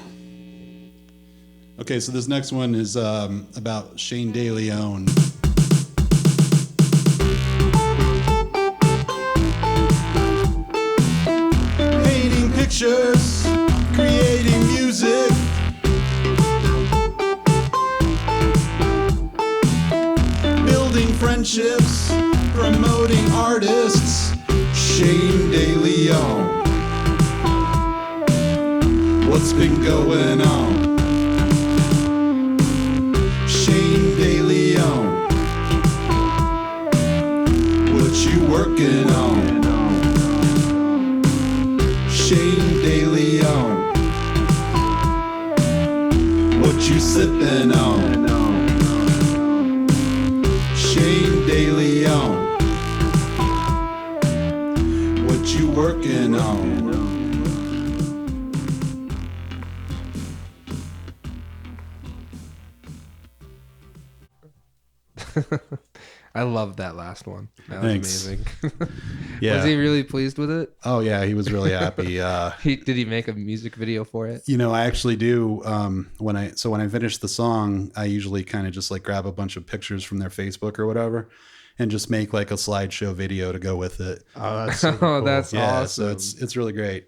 Speaker 1: Okay, so this next one is about Shane De Leon.
Speaker 2: Painting pictures, creating music. Building friendships, promoting artists. Shane De Leon. What's been going on? Shane De Leon. What you working on? Shane De Leon. What you sipping on? Shane De Leon. What you working on?
Speaker 4: I loved that last one. That was
Speaker 1: Thanks.
Speaker 4: amazing.
Speaker 1: Yeah.
Speaker 4: Was he really pleased with it?
Speaker 1: Oh yeah, he was really happy.
Speaker 4: Did he make a music video for it?
Speaker 1: You know, I actually do. When I finish the song, I usually kind of just like grab a bunch of pictures from their Facebook or whatever, and just make like a slideshow video to go with it.
Speaker 3: Oh, that's super
Speaker 4: Oh,
Speaker 3: cool.
Speaker 4: that's
Speaker 1: Yeah,
Speaker 4: awesome.
Speaker 1: so it's really great.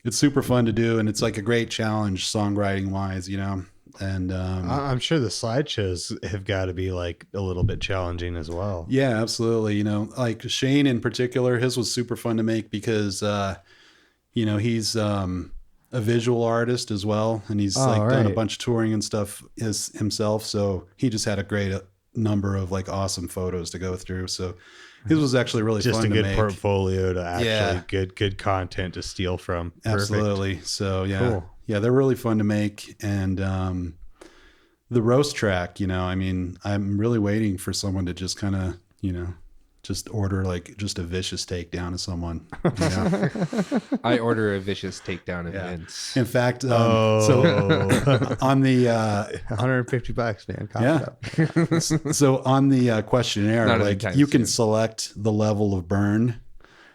Speaker 1: It's super fun to do, and it's like a great challenge songwriting wise, you know. And
Speaker 3: I'm sure the slideshows have got to be like a little bit challenging as well.
Speaker 1: yeah, absolutely. You know, like Shane in particular, his was super fun to make because you know, he's a visual artist as well, and he's like done a
Speaker 4: right.
Speaker 1: bunch of touring and stuff himself. So he just had a great number of like awesome photos to go through. So his was actually really
Speaker 3: Just
Speaker 1: fun
Speaker 3: a
Speaker 1: to
Speaker 3: good
Speaker 1: make.
Speaker 3: portfolio to actually
Speaker 1: Yeah.
Speaker 3: good content to steal from. Perfect.
Speaker 1: Absolutely. So yeah,
Speaker 3: Cool.
Speaker 1: yeah, they're really fun to make. And the roast track, you know, I mean, I'm really waiting for someone to just kind of, you know, just order like just a vicious takedown of someone. You know?
Speaker 4: I order a vicious takedown of
Speaker 1: Yeah.
Speaker 4: Vince.
Speaker 1: In fact, so
Speaker 3: Oh,
Speaker 1: on the
Speaker 3: $150, man. Cough
Speaker 1: yeah,
Speaker 3: up.
Speaker 1: so on the questionnaire,
Speaker 4: Not
Speaker 1: like
Speaker 4: anytime
Speaker 1: you can
Speaker 4: soon.
Speaker 1: select the level of burn.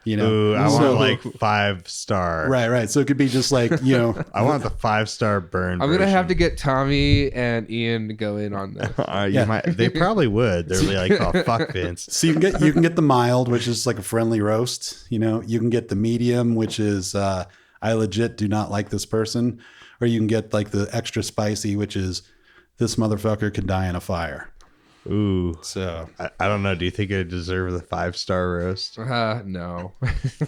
Speaker 1: You know,
Speaker 3: Ooh, I
Speaker 1: So-
Speaker 3: want like 5-star.
Speaker 1: right. So it could be just like, you know,
Speaker 3: I want the 5-star burn.
Speaker 4: I'm gonna have to get Tommy and Ian to go in on this.
Speaker 1: Yeah.
Speaker 3: They probably would. They're like, oh fuck Vince.
Speaker 1: so you can get the mild, which is like a friendly roast. You know, you can get the medium, which is I legit do not like this person, or you can get like the extra spicy, which is this motherfucker could die in a fire.
Speaker 3: Ooh,
Speaker 1: So
Speaker 3: I don't know. Do you think it deserve the 5-star roast?
Speaker 4: No,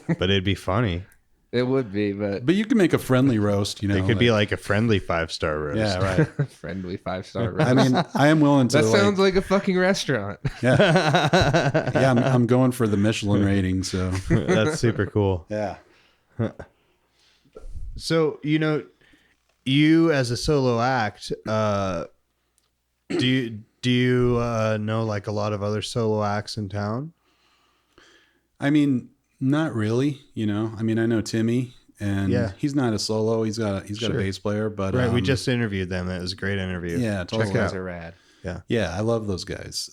Speaker 3: But it'd be funny.
Speaker 4: it would be, but
Speaker 1: but you can make a friendly roast. You know,
Speaker 3: It could be like a friendly 5-star roast.
Speaker 1: yeah, right.
Speaker 4: friendly 5-star roast.
Speaker 1: I mean, I am willing to.
Speaker 4: that sounds like a fucking restaurant.
Speaker 1: yeah, I'm going for the Michelin rating. So
Speaker 3: That's super cool.
Speaker 1: yeah.
Speaker 3: So, you as a solo act, do you know like a lot of other solo acts in town?
Speaker 1: I mean, not really. You know, I mean, I know Timmy, and
Speaker 3: Yeah.
Speaker 1: he's not a solo. He's got a
Speaker 3: Sure.
Speaker 1: bass player, but
Speaker 3: Right. We just interviewed them. It was a great interview.
Speaker 1: yeah,
Speaker 4: Those
Speaker 1: totally.
Speaker 4: guys are rad.
Speaker 1: Yeah, I love those guys.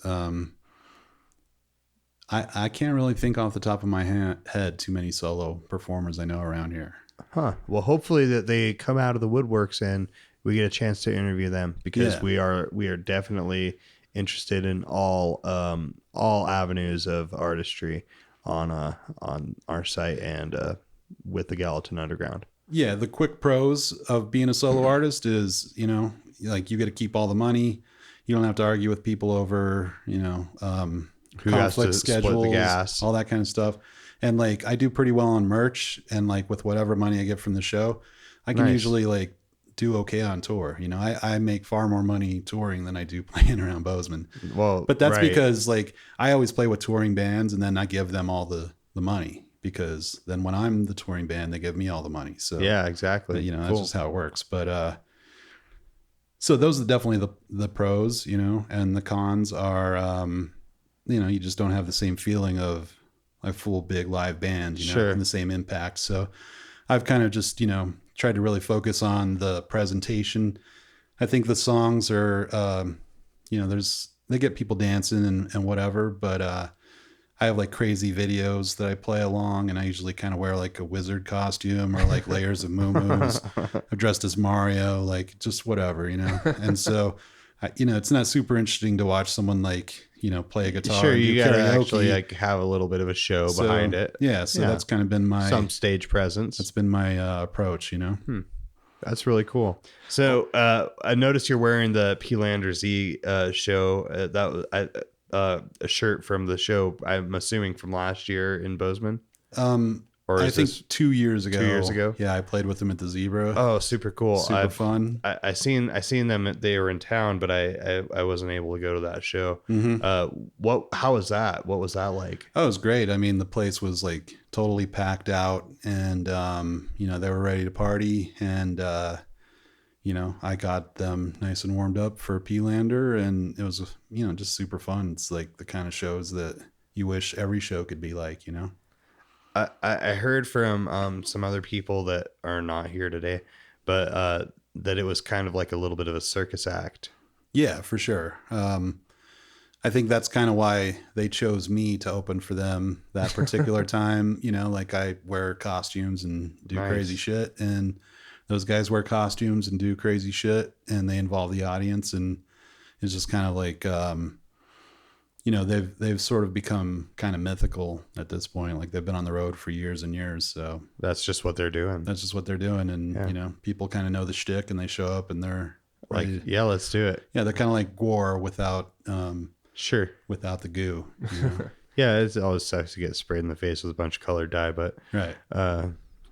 Speaker 1: I can't really think off the top of my head too many solo performers I know around here.
Speaker 3: Huh. Well, hopefully that they come out of the woodworks and we get a chance to interview them, because
Speaker 1: Yeah.
Speaker 3: we are definitely interested in all avenues of artistry on our site and with the Gallatin Underground.
Speaker 1: Yeah, the quick pros of being a solo artist is, you know, like you get to keep all the money. You don't have to argue with people over, you know,
Speaker 3: Who has to
Speaker 1: conflict
Speaker 3: split the
Speaker 1: schedules,
Speaker 3: gas.
Speaker 1: all that kind of stuff. And like I do pretty well on merch, and like with whatever money I get from the show, I can
Speaker 3: Nice.
Speaker 1: usually like do okay on tour. You know, I make far more money touring than I do playing around Bozeman.
Speaker 3: Well,
Speaker 1: But that's
Speaker 3: right.
Speaker 1: because like I always play with touring bands, and then I give them all the money, because then when I'm the touring band, they give me all the money. So
Speaker 3: Yeah, exactly.
Speaker 1: you know, that's
Speaker 3: Cool.
Speaker 1: just how it works. But so those are definitely the pros, you know, and the cons are, you know, you just don't have the same feeling of a full big live band, you know,
Speaker 3: Sure.
Speaker 1: and the same impact. So I've kind of just, you know, tried to really focus on the presentation. I think the songs are, you know, they get people dancing and whatever, but I have like crazy videos that I play along, and I usually kind of wear like a wizard costume or like layers of moo-moos. I'm dressed as Mario, like just whatever, you know? And so, you know, it's not super interesting to watch someone like, you know, play a guitar.
Speaker 3: Sure,
Speaker 1: and do
Speaker 3: you gotta
Speaker 1: karaoke.
Speaker 3: actually like have a little bit of a show
Speaker 1: So,
Speaker 3: behind it.
Speaker 1: Yeah. So
Speaker 3: Yeah.
Speaker 1: that's kind of been my,
Speaker 3: Stage presence.
Speaker 1: that's been my approach, you know?
Speaker 3: That's really cool. So I noticed you're wearing the P-Lander Z show. That was a shirt from the show. I'm assuming from last year in Bozeman. Or
Speaker 1: I
Speaker 3: is
Speaker 1: think
Speaker 3: this?
Speaker 1: 2 years ago.
Speaker 3: 2 years ago?
Speaker 1: Yeah. I played with them at the Zebra.
Speaker 3: Oh, super cool.
Speaker 1: Super fun.
Speaker 3: I seen them. They were in town, but I wasn't able to go to that show. How was that? What was that like?
Speaker 1: Oh, it was great. I mean, the place was like totally packed out, and you know, they were ready to party, and you know, I got them nice and warmed up for P-Lander, and it was, you know, just super fun. It's like the kind of shows that you wish every show could be like, you know.
Speaker 3: I heard from some other people that are not here today, but that it was kind of like a little bit of a circus act.
Speaker 1: Yeah, for sure. I think that's kind of why they chose me to open for them that particular time. You know, like I wear costumes and do
Speaker 3: Nice.
Speaker 1: crazy shit, and those guys wear costumes and do crazy shit, and they involve the audience, and it's just kind of like, you know, they've sort of become kind of mythical at this point. Like they've been on the road for years and years, so
Speaker 3: That's just what they're doing.
Speaker 1: that's just what they're doing, and
Speaker 3: Yeah.
Speaker 1: you know, people kind of know the shtick, and they show up, and they're
Speaker 3: Like,
Speaker 1: ready to-
Speaker 3: yeah, let's do it.
Speaker 1: yeah, they're kind of like Gore without
Speaker 3: Sure.
Speaker 1: without the goo. You know?
Speaker 3: Yeah, it always sucks to get sprayed in the face with a bunch of colored dye, but
Speaker 1: Right.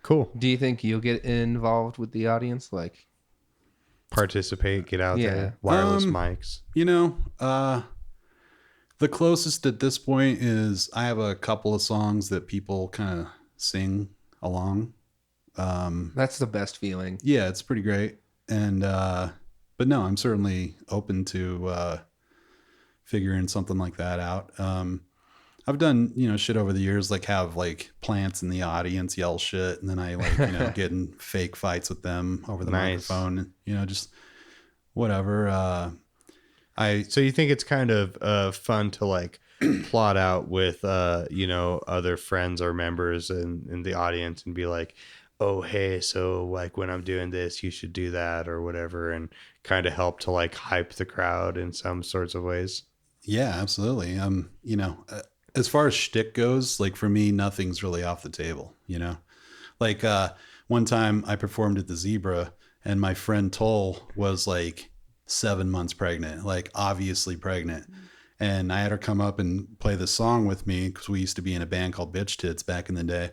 Speaker 3: cool.
Speaker 4: Do you think you'll get involved with the audience? Like,
Speaker 3: Participate, get out
Speaker 4: Yeah.
Speaker 3: there. Wireless
Speaker 1: Um,
Speaker 3: mics.
Speaker 1: You know, The closest at this point is I have a couple of songs that people kind of sing along.
Speaker 4: That's the best feeling.
Speaker 1: Yeah, it's pretty great. And but no, I'm certainly open to figuring something like that out. I've done, shit over the years, like have like plants in the audience yell shit, and then I like, get in fake fights with them over the microphone, just whatever.
Speaker 3: So you think it's kind of fun to like plot out with, other friends or members in the audience and be like, oh, hey, so like when I'm doing this, you should do that or whatever, and kind of help to like hype the crowd in some sorts of ways.
Speaker 1: Yeah, absolutely. As far as shtick goes, like for me, nothing's really off the table, like one time I performed at the Zebra and my friend Toll was like 7 months pregnant, like obviously pregnant. And I had her come up and play the song with me because we used to be in a band called Bitch Tits back in the day.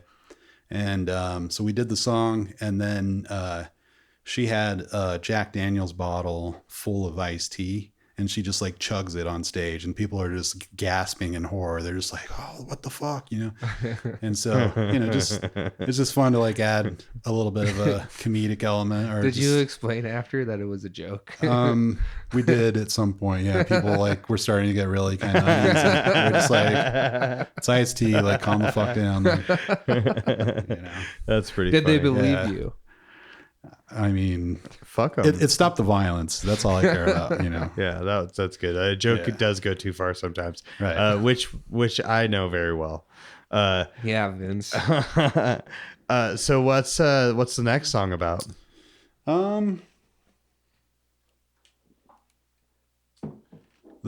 Speaker 1: And so we did the song, and then she had a Jack Daniels bottle full of iced tea, and she just like chugs it on stage, and people are just gasping in horror. They're just like, oh, what the fuck, And so, it's just fun to like add a little bit of a comedic element. Or
Speaker 4: did you explain after that it was a joke?
Speaker 1: We did at some point. Yeah. People like were starting to get really kind of uneasy. We're just like, it's iced tea, like calm the fuck down. Like,
Speaker 3: That's pretty
Speaker 4: Did
Speaker 3: funny.
Speaker 4: they believe you?
Speaker 1: I mean,
Speaker 3: fuck them.
Speaker 1: It stopped the violence. That's all I care about,
Speaker 3: Yeah, that's good. A joke does go too far sometimes,
Speaker 1: right?
Speaker 3: Which I know very well.
Speaker 4: Yeah, Vince.
Speaker 3: So what's the next song about?
Speaker 1: The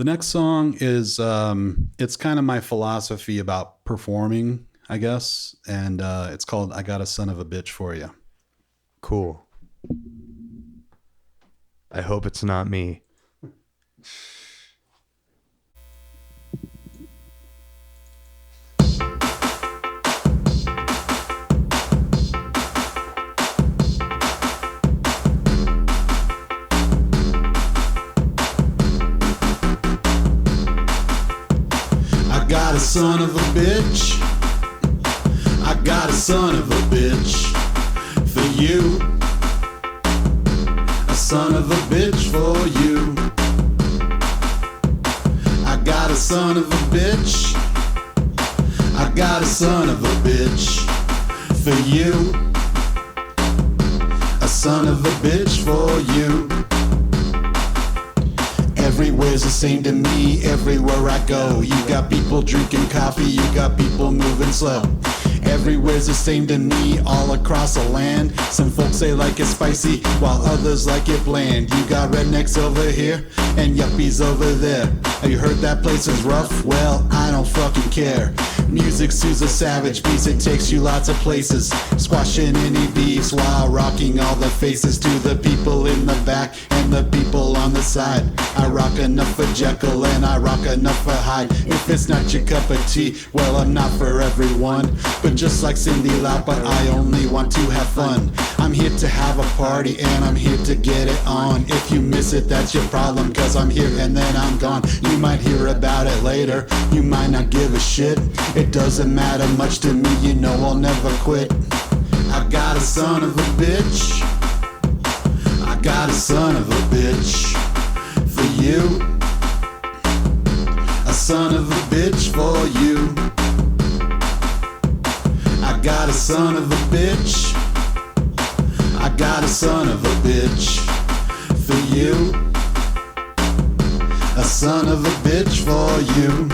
Speaker 1: next song is it's kind of my philosophy about performing, I guess, and it's called "I Got a Son of a Bitch for You."
Speaker 3: Cool. I hope it's not me.
Speaker 2: I got a son of a bitch. I got a son of a bitch for you. A son of a bitch for you. I got a son of a bitch. I got a son of a bitch for you. A son of a bitch for you. Everywhere's the same to me, everywhere I go. You got people drinking coffee, you got people moving slow. Everywhere's the same to me, all across the land. Some folks say like it spicy, while others like it bland. You got rednecks over here, and yuppies over there. Have you heard that place is rough? Well, I don't fucking care. Music soothes a savage beast, it takes you lots of places. Squashing any beefs while rocking all the faces. To the people in the back and the people on the side, I rock enough for Jekyll and I rock enough for Hyde. If it's not your cup of tea, well, I'm not for everyone. But just like Cindy Lauper, I only want to have fun. I'm here to have a party and I'm here to get it on. If you miss it, that's your problem, cause I'm here and then I'm gone. You might hear about it later, you might not give a shit. It doesn't matter much to me, you know I'll never quit. I got a son of a bitch. I got a son of a bitch for you. A son of a bitch for you. I got a son of a bitch. I got a son of a bitch for you. A son of a bitch for you.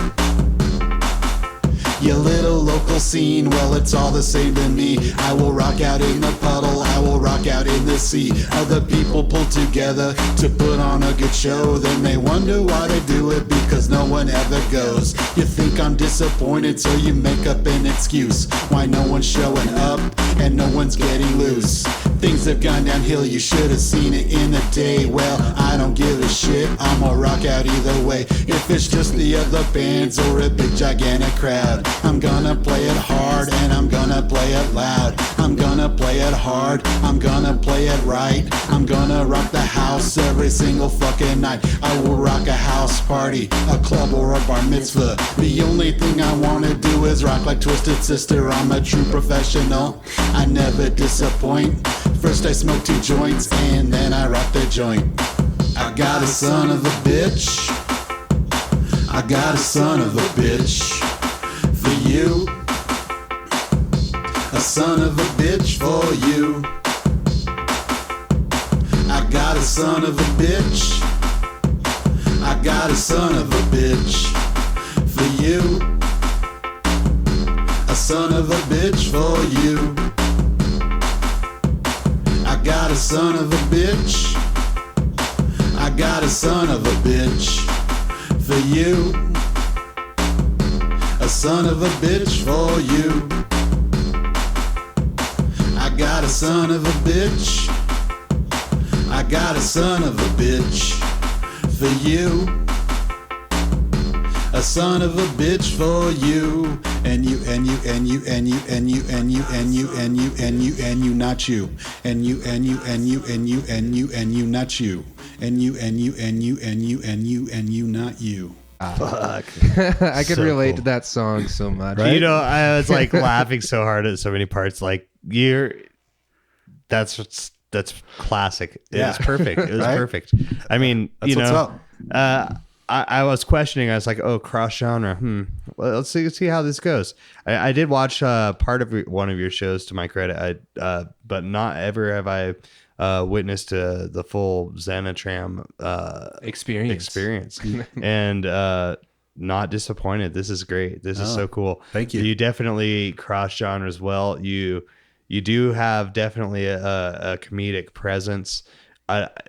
Speaker 2: Your little local scene, well, it's all the same to me. I will rock out in the puddle, I will rock out in the sea. Other people pull together to put on a good show. Then they wonder why they do it, because no one ever goes. You think I'm disappointed, so you make up an excuse why no one's showing up and no one's getting loose. Things have gone downhill, you should have seen it in the day. Well, I don't give a shit, I'ma rock out either way. If it's just the other bands or a big gigantic crowd, I'm gonna play it hard and I'm gonna play it loud. I'm gonna play it hard, I'm gonna play it right. I'm gonna rock the house every single fucking night. I will rock a house house party, a club or a bar mitzvah. The only thing I wanna do is rock like Twisted Sister. I'm a true professional, I never disappoint. First I smoke 2 joints and then I rock the joint. I got a son of a bitch. I got a son of a bitch for you. A son of a bitch for you. I got a son of a bitch. I got a son of a bitch for you. A son of a bitch for you. I got a son of a bitch. I got a son of a bitch for you. A son of a bitch for you. I got a son of a bitch. I got a son of a bitch for you. A son of a bitch for you. And you, and you, and you, and you, and you, and you, and you, and you, and you, and you, not you. And you, and you, and you, and you, and you, and you, not you. And you, and you, and you, and you, and you, and you, not you.
Speaker 3: Fuck.
Speaker 4: I could
Speaker 3: So
Speaker 4: relate
Speaker 3: cool.
Speaker 4: to that song so much.
Speaker 3: You know, I was like laughing so hard at so many parts. Like that's classic.
Speaker 1: Yeah.
Speaker 3: It's perfect. It was
Speaker 1: Right?
Speaker 3: perfect. I mean,
Speaker 1: That's what's up.
Speaker 3: I was questioning. I was like, oh, cross genre. Well, let's see how this goes. I did watch part of one of your shows to my credit. But not ever have I witnessed the full Zenitram experience. And not disappointed. This is great. This is so cool.
Speaker 1: Thank you.
Speaker 3: You definitely cross genres well. You do have definitely a comedic presence.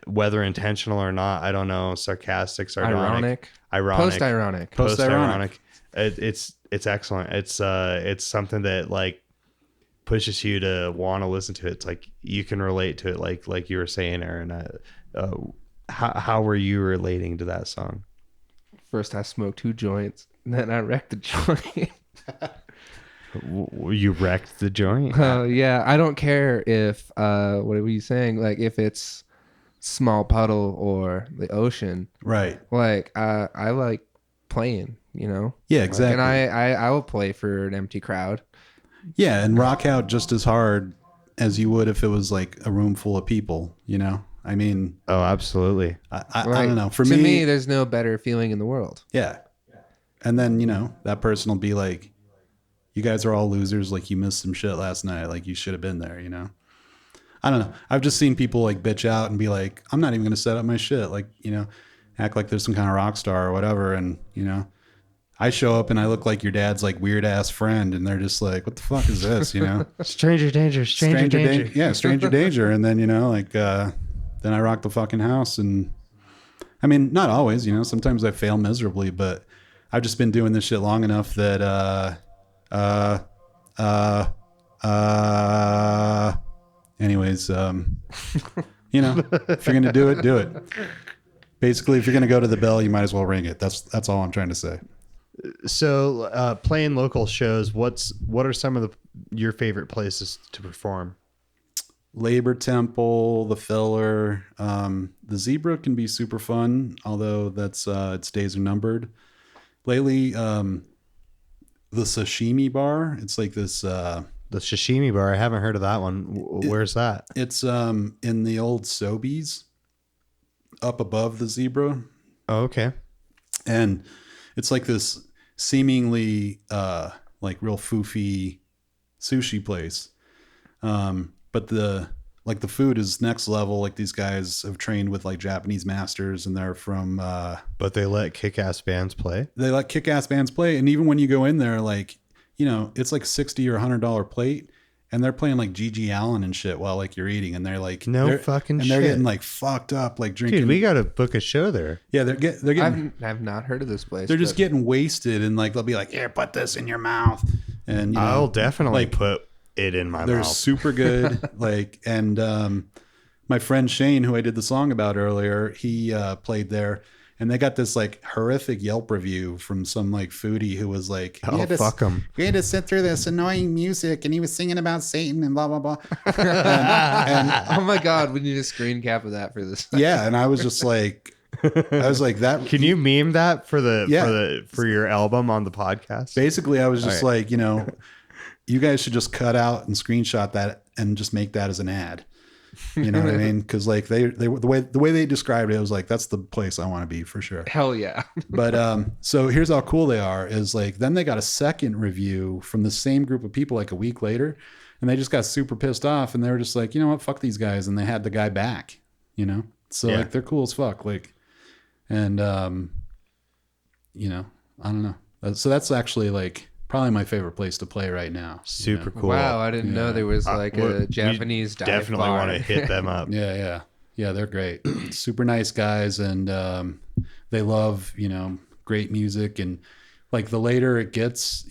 Speaker 3: Whether intentional or not, I don't know. Sarcastic, sardonic, ironic,
Speaker 4: post-ironic.
Speaker 3: It's excellent. It's something that like pushes you to want to listen to it. It's like you can relate to it, like you were saying, Aaron. How were you relating to that song?
Speaker 4: First, I smoked 2 joints, and then I wrecked the joint.
Speaker 3: You wrecked the joint.
Speaker 4: Yeah, I don't care if what were you saying? Like if it's small puddle or the ocean.
Speaker 1: Right.
Speaker 4: Like I like playing, you know.
Speaker 1: Yeah,
Speaker 4: Like,
Speaker 1: exactly.
Speaker 4: and I will play for an empty crowd.
Speaker 1: Yeah, and rock out just as hard as you would if it was like a room full of people, you know? I mean,
Speaker 3: Oh, absolutely.
Speaker 1: I
Speaker 4: Like,
Speaker 1: don't know. For
Speaker 4: to
Speaker 1: me,
Speaker 4: me, there's no better feeling in the world.
Speaker 1: yeah. And then, you know, that person will be like, you guys are all losers. Like, you missed some shit last night. Like, you should have been there, you know? I don't know. I've just seen people like bitch out and be like, I'm not even going to set up my shit. Like, you know, act like there's some kind of rock star or whatever. And, you know, I show up and I look like your dad's like weird ass friend. And they're just like, what the fuck is this? You know?
Speaker 3: Stranger danger. Stranger danger.
Speaker 1: Yeah, stranger danger. And then, you know, like, then I rock the fucking house. And I mean, not always, you know, sometimes I fail miserably, but I've just been doing this shit long enough that, anyways, you know, if you're going to do it, do it. Basically, if you're going to go to the bell, you might as well ring it. That's all I'm trying to say.
Speaker 3: So, playing local shows, what are some of your favorite places to perform?
Speaker 1: Labor Temple, the Filler, the Zebra can be super fun, although that's its days are numbered. Lately, the Sashimi Bar, it's like this.
Speaker 3: The Sashimi Bar. I haven't heard of that one. Where's that?
Speaker 1: It's in the old Sobeys, up above the Zebra,
Speaker 3: Oh, okay.
Speaker 1: and it's like this seemingly like real foofy sushi place. But the food is next level. Like these guys have trained with like Japanese masters and they're from,
Speaker 3: But they let kick-ass bands play.
Speaker 1: they let kick-ass bands play. And even when you go in there, like, you know, it's like $60 or $100 plate and they're playing like G.G. Allen and shit while like you're eating. And they're like,
Speaker 3: No fucking
Speaker 1: and they're
Speaker 3: shit.
Speaker 1: getting like fucked up, like drinking.
Speaker 3: Dude, we got to book a show there.
Speaker 1: yeah, they're getting,
Speaker 4: I've not heard of this place.
Speaker 1: they're just
Speaker 4: but
Speaker 1: getting wasted and like, they'll be like, here, put this in your mouth. And you know,
Speaker 3: I'll definitely
Speaker 1: like,
Speaker 3: put it in my
Speaker 1: they're
Speaker 3: mouth.
Speaker 1: super good. Like, and my friend Shane, who I did the song about earlier, he played there, and they got this like horrific Yelp review from some like foodie who was like,
Speaker 3: Oh, fuck them.
Speaker 1: we had to sit through this annoying music, and he was singing about Satan and blah blah blah.
Speaker 4: oh my god, we need a screen cap of that for this.
Speaker 1: Yeah, and I was just like, I was like that.
Speaker 3: Can you meme that for
Speaker 1: Yeah.
Speaker 3: for your album on the podcast?
Speaker 1: Basically, I was just
Speaker 3: All right.
Speaker 1: like, you guys should just cut out and screenshot that and just make that as an ad. You know what I mean? Because like they the way they described it, I was like, that's the place I want to be for sure.
Speaker 4: Hell yeah.
Speaker 1: But so here's how cool they are is like then they got a second review from the same group of people like a week later, and they just got super pissed off and they were just like, you know what, fuck these guys, and they had the guy back. So
Speaker 3: Yeah.
Speaker 1: like they're cool as fuck. Like, and I don't know. So that's actually like probably my favorite place to play right now.
Speaker 3: Super cool.
Speaker 4: Wow, I didn't know there was like
Speaker 3: we
Speaker 4: a Japanese dive
Speaker 3: definitely
Speaker 4: bar.
Speaker 3: want to hit them up.
Speaker 1: Yeah. They're great. Super nice guys. And they love, great music. And like the later it gets,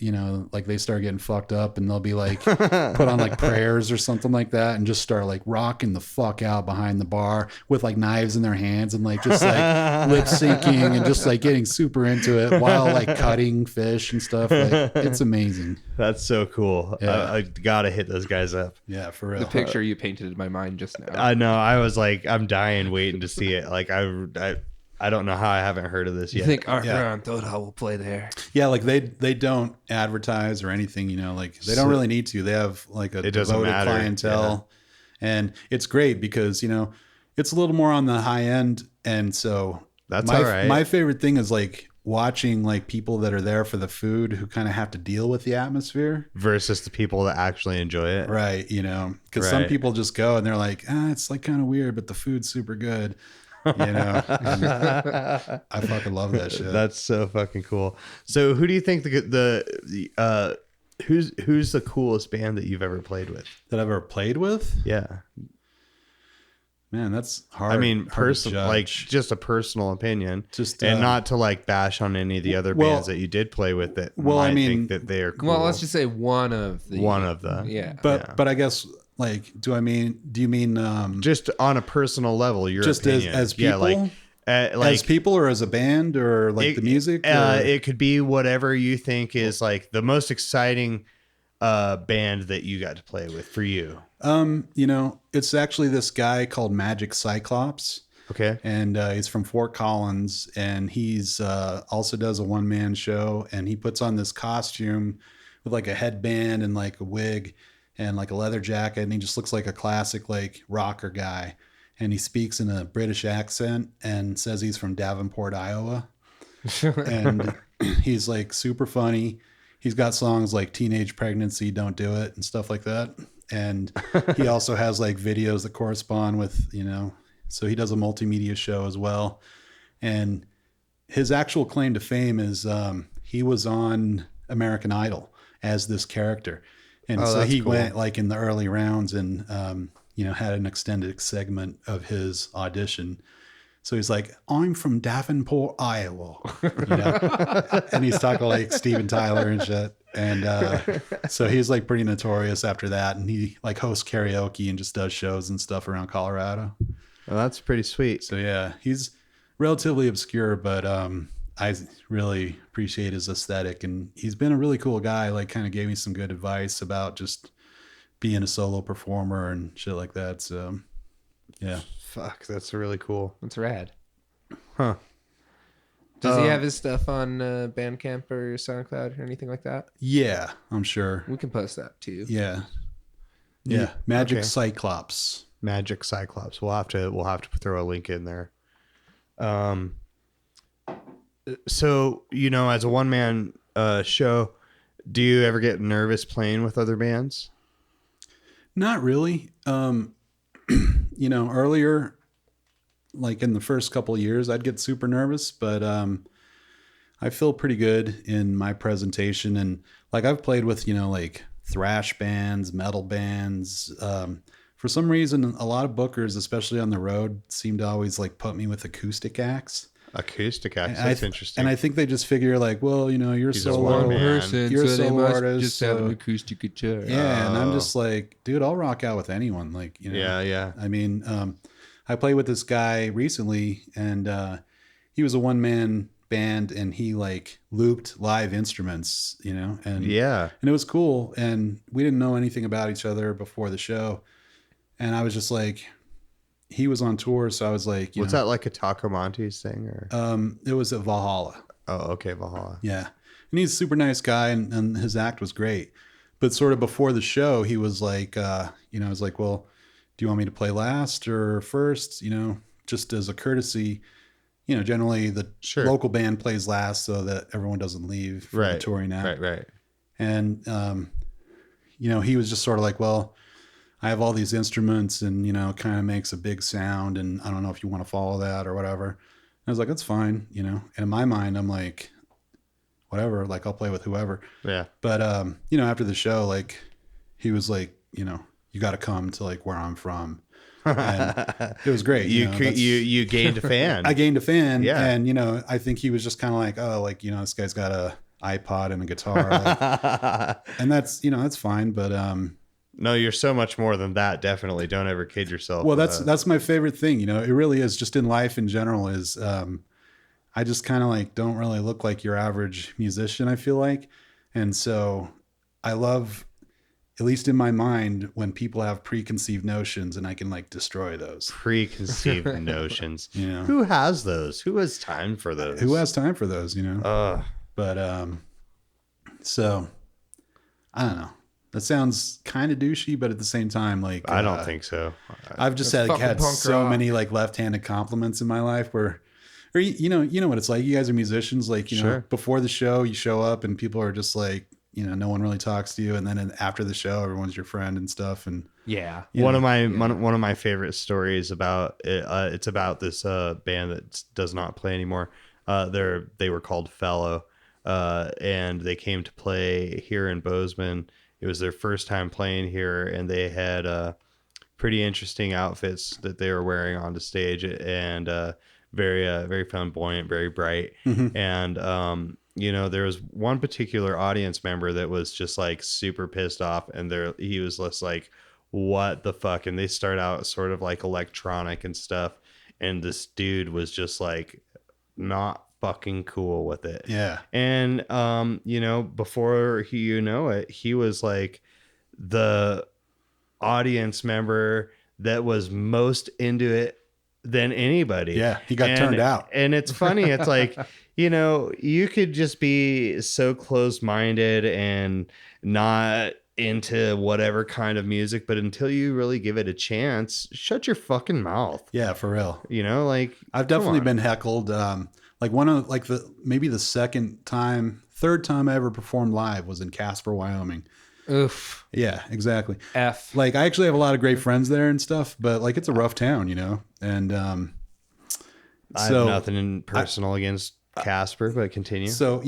Speaker 1: like they start getting fucked up and they'll be like put on like prayers or something like that and just start like rocking the fuck out behind the bar with like knives in their hands and like just like lip syncing and just like getting super into it while like cutting fish and stuff. Like it's amazing.
Speaker 3: That's so cool.
Speaker 1: Yeah.
Speaker 3: I gotta hit those guys up.
Speaker 1: Yeah, for real.
Speaker 4: The picture you painted in my mind just now.
Speaker 3: I know. I was like, I'm dying waiting to see it. Like I don't know how I haven't heard of this
Speaker 4: You
Speaker 3: yet.
Speaker 4: think Arthur
Speaker 1: Yeah.
Speaker 4: Antoda will play there?
Speaker 1: Yeah, like they don't advertise or anything, like they don't really need to. They have like a
Speaker 3: It doesn't
Speaker 1: devoted
Speaker 3: matter,
Speaker 1: clientele. And it's great because, it's a little more on the high end. And so
Speaker 3: That's all right.
Speaker 1: My favorite thing is like watching like people that are there for the food who kind of have to deal with the atmosphere.
Speaker 3: Versus the people that actually enjoy it.
Speaker 1: Right. Because some
Speaker 3: Right.
Speaker 1: people just go and they're like, it's like kind of weird, but the food's super good. And I fucking love that shit.
Speaker 3: That's so fucking cool. So who do you think who's the coolest band that you've ever played with?
Speaker 1: That I've ever played with?
Speaker 3: Yeah.
Speaker 1: Man, that's hard.
Speaker 3: I mean,
Speaker 1: hard to
Speaker 3: personal, like
Speaker 1: judge.
Speaker 3: just a personal opinion,
Speaker 1: Just,
Speaker 3: and not to like bash on any of the other
Speaker 1: well-
Speaker 3: bands that you did play with that.
Speaker 1: well, I
Speaker 3: might
Speaker 1: mean-
Speaker 3: think that they are cool.
Speaker 4: Well, let's just say one of the. Yeah.
Speaker 1: But I guess like, do you mean
Speaker 3: just on a personal level, your
Speaker 1: just
Speaker 3: opinion.
Speaker 1: as
Speaker 3: yeah,
Speaker 1: people?
Speaker 3: like
Speaker 1: as people or as a band or like the music? Or?
Speaker 3: It could be whatever you think is like the most exciting band that you got to play with for you.
Speaker 1: It's actually this guy called Magic Cyclops.
Speaker 3: Okay.
Speaker 1: And he's from Fort Collins, and he's also does a one-man show, and he puts on this costume with like a headband and like a wig and like a leather jacket, and he just looks like a classic like rocker guy. And he speaks in a British accent and says he's from Davenport, Iowa. And he's like super funny. He's got songs like Teenage Pregnancy, Don't Do It, and stuff like that. And he also has like videos that correspond with, so he does a multimedia show as well. And his actual claim to fame is he was on American Idol as this character. And so
Speaker 4: that's
Speaker 1: he
Speaker 4: cool.
Speaker 1: went like in the early rounds and, had an extended segment of his audition. So he's like, I'm from Davenport, Iowa, and he's talking like Steven Tyler and shit. And so he's like pretty notorious after that. And he like hosts karaoke and just does shows and stuff around Colorado.
Speaker 3: Well, that's pretty sweet.
Speaker 1: So yeah, he's relatively obscure, but I really appreciate his aesthetic. And he's been a really cool guy, like kind of gave me some good advice about just being a solo performer and shit like that. So yeah.
Speaker 3: Fuck, that's really cool.
Speaker 4: That's rad.
Speaker 3: Huh.
Speaker 4: Does he have his stuff on Bandcamp or SoundCloud or anything like that?
Speaker 1: Yeah, I'm sure.
Speaker 4: We can post that too.
Speaker 1: Yeah. Yeah. Magic
Speaker 3: Okay.
Speaker 1: Cyclops.
Speaker 3: Magic Cyclops. We'll have to throw a link in there. So, as a one man show, do you ever get nervous playing with other bands?
Speaker 1: Not really. Earlier, like in the first couple of years, I'd get super nervous, but I feel pretty good in my presentation. And like I've played with, like thrash bands, metal bands. For some reason, a lot of bookers, especially on the road, seem to always like put me with acoustic acts.
Speaker 3: Acoustic acts.
Speaker 1: And
Speaker 3: That's interesting.
Speaker 1: And I think they just figure like, well, you're
Speaker 3: He's a
Speaker 1: solo
Speaker 3: one-man.
Speaker 4: person,
Speaker 1: You're a
Speaker 4: so they
Speaker 1: solo
Speaker 4: must
Speaker 1: artist,
Speaker 4: just have
Speaker 1: so-
Speaker 4: an acoustic guitar.
Speaker 1: Yeah, and I'm
Speaker 3: Oh.
Speaker 1: just like, dude, I'll rock out with anyone. Like,
Speaker 3: Yeah.
Speaker 1: I mean, I played with this guy recently, and he was a one-man band, and he like looped live instruments, and
Speaker 3: Yeah.
Speaker 1: and it was cool. And we didn't know anything about each other before the show, and I was just like, he was on tour, so I was like,
Speaker 3: Was that like a Taco Montes thing or?
Speaker 1: it was at Valhalla.
Speaker 3: Oh, okay, Valhalla.
Speaker 1: Yeah. And he's a super nice guy, and his act was great. But sort of before the show, he was like, I was like, well, do you want me to play last or first? Just as a courtesy, generally the local band plays last so that everyone doesn't leave for the touring act.
Speaker 3: Right.
Speaker 1: And, he was just sort of like, well, I have all these instruments and, kind of makes a big sound. And I don't know if you want to follow that or whatever. And I was like, that's fine. And in my mind, I'm like, whatever, like I'll play with whoever.
Speaker 3: Yeah.
Speaker 1: But, after the show, like he was like, you got to come to like where I'm from. And it was great.
Speaker 3: You gained a fan.
Speaker 1: I gained a fan.
Speaker 3: Yeah.
Speaker 1: And, I think he was just kind of like, oh, like, this guy's got a iPod and a guitar. Like, and that's fine. But,
Speaker 3: no, you're so much more than that. Definitely. Don't ever kid yourself.
Speaker 1: Well, that's my favorite thing. It really is, just in life in general, is, I just kind of like don't really look like your average musician, I feel like. And so I love, at least in my mind, when people have preconceived notions and I can like destroy those.
Speaker 3: Preconceived notions. Who has those? Who has time for those?
Speaker 1: Who has time for those, But so I don't know. That sounds kind of douchey, but at the same time, like
Speaker 3: I don't think so.
Speaker 1: I've just had so many like left-handed compliments in my life where, or you know what it's like. You guys are musicians, like before the show, you show up and people are just like, no one really talks to you, and then after the show, everyone's your friend and stuff. And
Speaker 3: one of my favorite stories about it, it's about this band that does not play anymore. They were called Fellow, and they came to play here in Bozeman. It was their first time playing here, and they had pretty interesting outfits that they were wearing onto stage, and very flamboyant, very bright.
Speaker 1: Mm-hmm.
Speaker 3: And there was one particular audience member that was just like super pissed off, and he was just like, what the fuck? And they start out sort of like electronic and stuff, and this dude was just like not fucking cool with it.
Speaker 1: Yeah.
Speaker 3: And before he was like the audience member that was most into it than anybody.
Speaker 1: Yeah, he got turned out.
Speaker 3: And it's funny, it's like, you could just be so closed-minded and not into whatever kind of music, but until you really give it a chance, shut your fucking mouth.
Speaker 1: Yeah, for real.
Speaker 3: Like
Speaker 1: I've definitely been heckled. Like one of like maybe the third time I ever performed live was in Casper, Wyoming.
Speaker 4: Oof.
Speaker 1: Yeah, exactly.
Speaker 4: F.
Speaker 1: Like I actually have a lot of great friends there and stuff, but like it's a rough town, and
Speaker 3: I have nothing personal against Casper, but continue.
Speaker 1: So,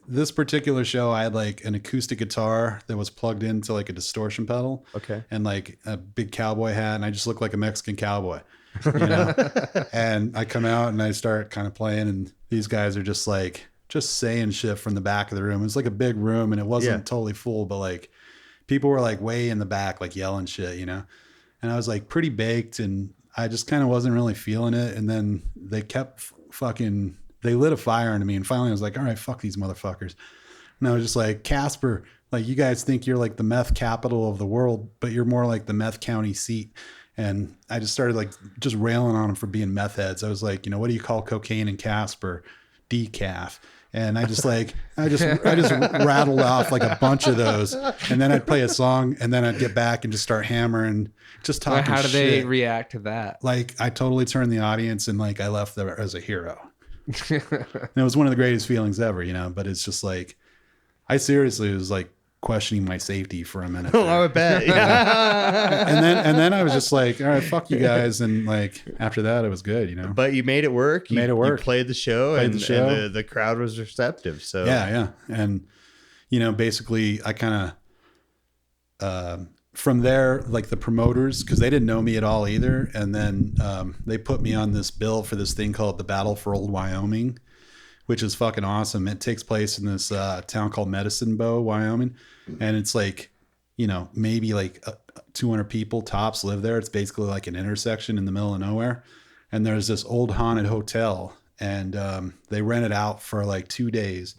Speaker 1: this particular show, I had like an acoustic guitar that was plugged into like a distortion pedal.
Speaker 3: Okay.
Speaker 1: And like a big cowboy hat, and I just looked like a Mexican cowboy. And I come out and I start kind of playing, and these guys are just saying shit from the back of the room. It was like a big room, and it wasn't totally full, but like people were like way in the back, like yelling shit, and I was like pretty baked, and I just kind of wasn't really feeling it. And then they kept they lit a fire into me, and finally I was like, all right, fuck these motherfuckers. And I was just like, Casper, like you guys think you're like the meth capital of the world, but you're more like the meth county seat. And I just started like just railing on them for being meth heads. I was like, what do you call cocaine in Casper? Decaf. And I just rattled off like a bunch of those, and then I'd play a song, and then I'd get back and just start hammering, just talking shit.
Speaker 4: How do they react to that?
Speaker 1: Like I totally turned the audience, and like I left there as a hero. And it was one of the greatest feelings ever, but it's just like, I seriously was like questioning my safety for a minute.
Speaker 3: Oh, I would bet. Yeah.
Speaker 1: and then I was just like, all right, fuck you guys. And like after that, it was good,
Speaker 3: But you made it work.
Speaker 1: Made it work.
Speaker 3: You played the show, and the crowd was receptive. So
Speaker 1: yeah. And basically, I kind of from there, like the promoters, because they didn't know me at all either, and then they put me on this bill for this thing called the Battle for Old Wyoming, which is fucking awesome. It takes place in this town called Medicine Bow, Wyoming. And it's like, maybe like 200 people tops live there. It's basically like an intersection in the middle of nowhere. And there's this old haunted hotel, and they rent it out for like 2 days.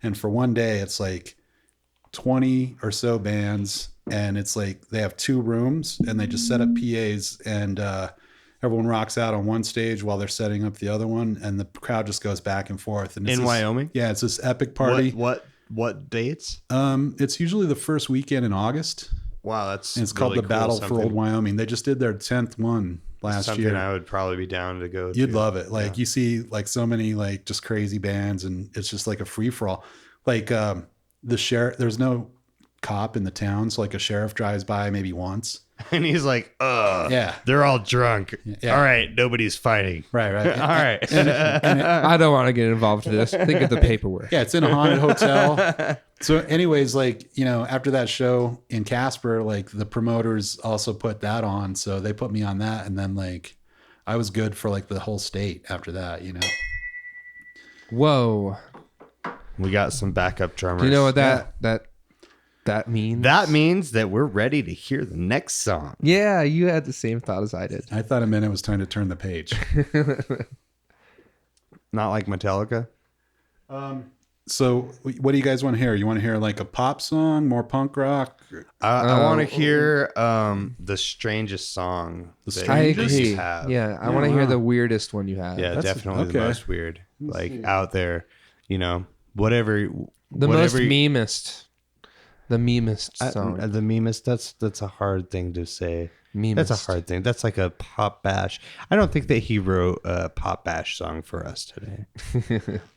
Speaker 1: And for one day, it's like 20 or so bands. And it's like they have 2 rooms, and they just set up PAs, and everyone rocks out on one stage while they're setting up the other one, and the crowd just goes back and forth. And it's
Speaker 3: In Wyoming?
Speaker 1: Yeah, it's this epic party.
Speaker 3: What dates?
Speaker 1: It's usually the first weekend in August.
Speaker 3: Wow, that's
Speaker 1: And it's called
Speaker 3: really
Speaker 1: the
Speaker 3: cool.
Speaker 1: Battle for
Speaker 3: Something-
Speaker 1: Old Wyoming. They just did their 10th one last
Speaker 3: something
Speaker 1: year.
Speaker 3: I would probably be down to go.
Speaker 1: You'd
Speaker 3: to.
Speaker 1: love it. Like you see like so many like just crazy bands, and it's just like a free for all. Like the sheriff, there's no cop in the town, so like a sheriff drives by maybe once.
Speaker 3: And he's like,
Speaker 1: Yeah.
Speaker 3: they're all drunk.
Speaker 1: Yeah.
Speaker 3: All right, nobody's fighting.
Speaker 1: Right.
Speaker 3: All right.
Speaker 4: I don't want to get involved in this. Think of the paperwork.
Speaker 1: Yeah, it's in a haunted hotel. So anyways, like, you know, after that show in Casper, like the promoters also put that on. So they put me on that. And then like I was good for like the whole state after that, you know.
Speaker 4: Whoa.
Speaker 3: We got some backup drummers.
Speaker 4: Do you know what that means?
Speaker 3: That means that we're ready to hear the next song.
Speaker 4: Yeah, you had the same thought as I did.
Speaker 1: I thought it meant it was time to turn the page.
Speaker 3: Not like Metallica.
Speaker 1: So what do you guys want to hear? You want to hear like a pop song, more punk rock?
Speaker 3: I want to hear the strangest song.
Speaker 1: The
Speaker 3: that
Speaker 4: I
Speaker 3: you
Speaker 4: agree.
Speaker 3: have.
Speaker 4: Yeah, I want to hear the weirdest one you have.
Speaker 3: Yeah,
Speaker 1: That's-
Speaker 3: definitely the
Speaker 1: okay.
Speaker 3: most weird. Like out there, you know, whatever.
Speaker 4: The most memest. The memest song.
Speaker 3: The memest. That's a hard thing to say.
Speaker 4: Memest.
Speaker 3: That's a hard thing. That's like a pop bash. I don't think that he wrote a pop bash song for us today.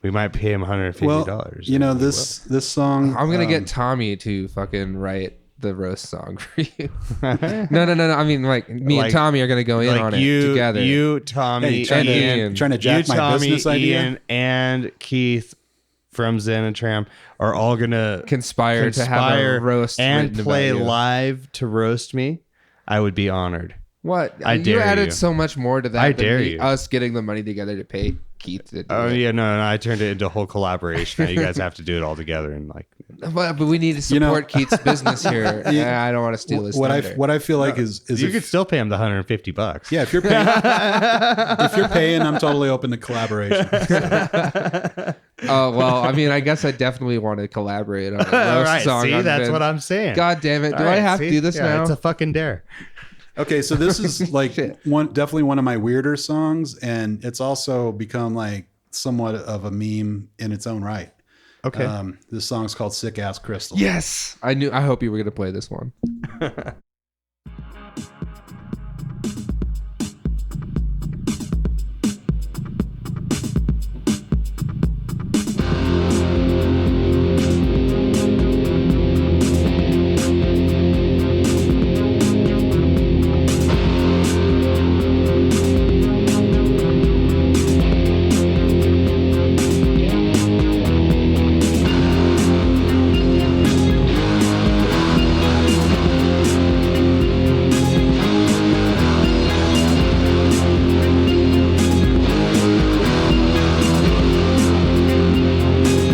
Speaker 3: We might pay him $150.
Speaker 1: Well, you know, this song.
Speaker 4: I'm gonna get Tommy to fucking write the roast song for you. No. I mean, like me
Speaker 3: Like-
Speaker 4: and Tommy are gonna go in on it together.
Speaker 3: You, Tommy,
Speaker 1: Hey, trying to-
Speaker 3: Ian,
Speaker 1: trying to jack
Speaker 3: you,
Speaker 1: my
Speaker 3: Tommy,
Speaker 1: business idea?
Speaker 3: Ian, and Keith from Zenitram are all gonna
Speaker 4: conspire to have a roast
Speaker 3: and
Speaker 4: written
Speaker 3: play
Speaker 4: about you.
Speaker 3: live to roast me. I would be honored.
Speaker 4: What?
Speaker 3: I
Speaker 4: you
Speaker 3: dare
Speaker 4: added
Speaker 3: you.
Speaker 4: so much more to that.
Speaker 3: I
Speaker 4: than
Speaker 3: dare you.
Speaker 4: Us getting the money together to pay Keith to do
Speaker 3: Oh
Speaker 4: it.
Speaker 3: yeah, no, I turned it into a whole collaboration. Now you guys have to do it all together and like.
Speaker 4: But we need to
Speaker 1: You know-
Speaker 4: support Keith's business here. Yeah, I don't want to steal his
Speaker 1: what
Speaker 4: thunder.
Speaker 1: I feel like is
Speaker 3: You
Speaker 1: if,
Speaker 3: could still pay him the $150.
Speaker 1: yeah, if you're paying, I'm totally open to collaboration.
Speaker 4: Oh well, I mean, I guess I definitely want to collaborate on a roast
Speaker 3: All right,
Speaker 4: song.
Speaker 3: see,
Speaker 4: on
Speaker 3: that's
Speaker 4: Vince.
Speaker 3: what I'm saying.
Speaker 4: God damn it! Do
Speaker 3: All
Speaker 4: I
Speaker 3: right,
Speaker 4: have
Speaker 3: see?
Speaker 4: to do this
Speaker 3: Yeah,
Speaker 4: now?
Speaker 3: It's a fucking dare.
Speaker 1: Okay, so this is like
Speaker 4: Shit.
Speaker 1: definitely one of my weirder songs, and it's also become like somewhat of a meme in its own right.
Speaker 3: Okay.
Speaker 1: This song's called "Sick Ass Crystal."
Speaker 4: Yes, I knew. I hope you were gonna play this one.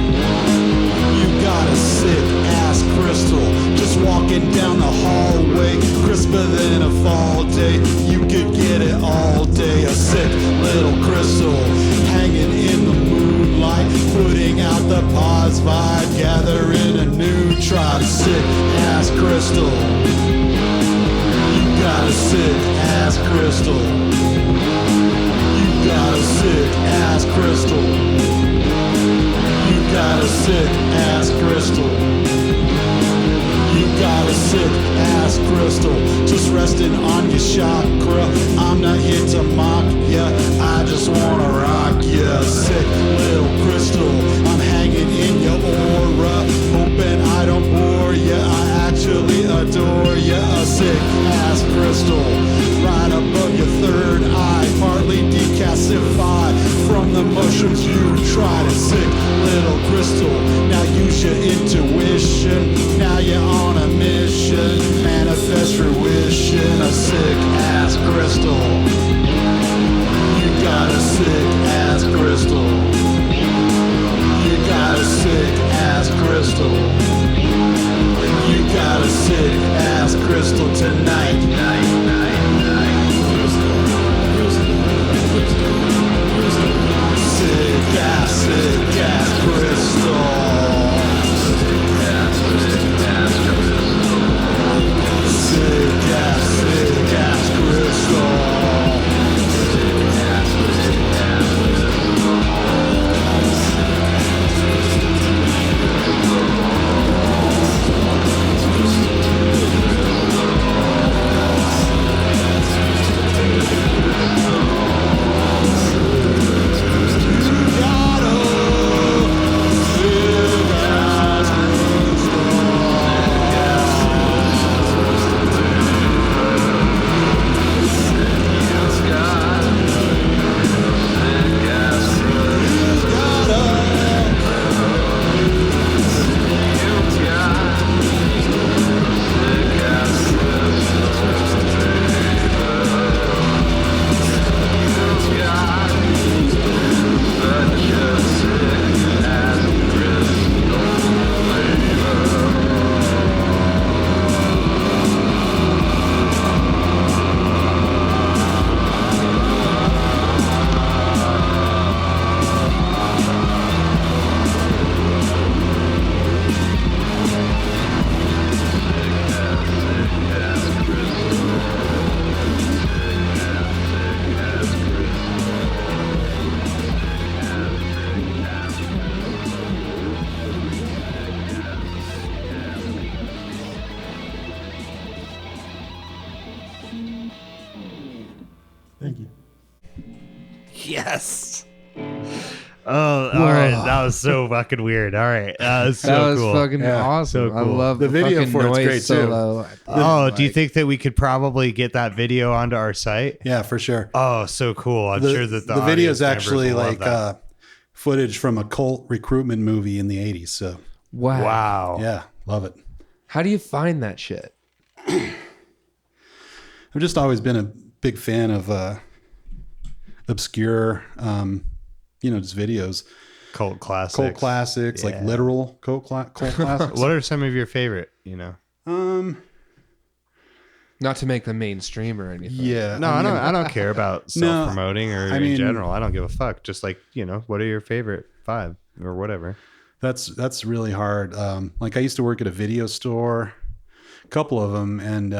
Speaker 2: You got a sick ass crystal just walking down the hallway, crisper than a fall day. You could get it all day. A sick little crystal hanging in the moonlight, putting out the pause vibe, gathering a new tribe. Sick ass crystal. You got a sick ass crystal. You got a sick ass crystal. You got a sick ass crystal. You got a sick ass crystal. Just resting on your chakra. I'm not here to mock ya. I just wanna rock ya. Sick little crystal. I'm hanging in your aura. Hoping I don't bore ya. I actually adore ya. A sick ass crystal. Right above your third eye. Partly decalcified from the mushrooms you tried. A sick little crystal. Now use your intuition. Now you're on a mission. Manifest fruition. A sick ass crystal.
Speaker 3: Yes. Oh, all right. That was so fucking weird. All right. That was so
Speaker 4: That was
Speaker 3: cool.
Speaker 4: fucking
Speaker 1: Yeah.
Speaker 4: awesome.
Speaker 3: So
Speaker 4: I
Speaker 3: cool.
Speaker 4: love
Speaker 1: The video
Speaker 4: fucking
Speaker 1: for it's
Speaker 4: noise
Speaker 1: great, too.
Speaker 4: solo.
Speaker 3: Oh, do you think that we could probably get that video onto our site?
Speaker 1: Yeah, for sure.
Speaker 3: Oh, so cool. I'm sure that the
Speaker 1: video
Speaker 3: audience
Speaker 1: is actually
Speaker 3: members will
Speaker 1: like
Speaker 3: love that.
Speaker 1: footage from a cult recruitment movie in the 80s. So,
Speaker 3: Wow.
Speaker 1: yeah, love it.
Speaker 4: How do you find that shit?
Speaker 1: I've just always been a big fan of obscure, just videos.
Speaker 3: Cult classics.
Speaker 1: Cult classics, like literal cult classics.
Speaker 3: What are some of your favorite,
Speaker 4: Not to make them mainstream or anything.
Speaker 1: Yeah.
Speaker 3: No, I don't care about
Speaker 1: No,
Speaker 3: self-promoting or
Speaker 1: I
Speaker 3: in
Speaker 1: mean-
Speaker 3: general. I don't give a fuck. Just like, what are your favorite 5 or whatever?
Speaker 1: That's really hard. Like I used to work at a video store, a couple of them, and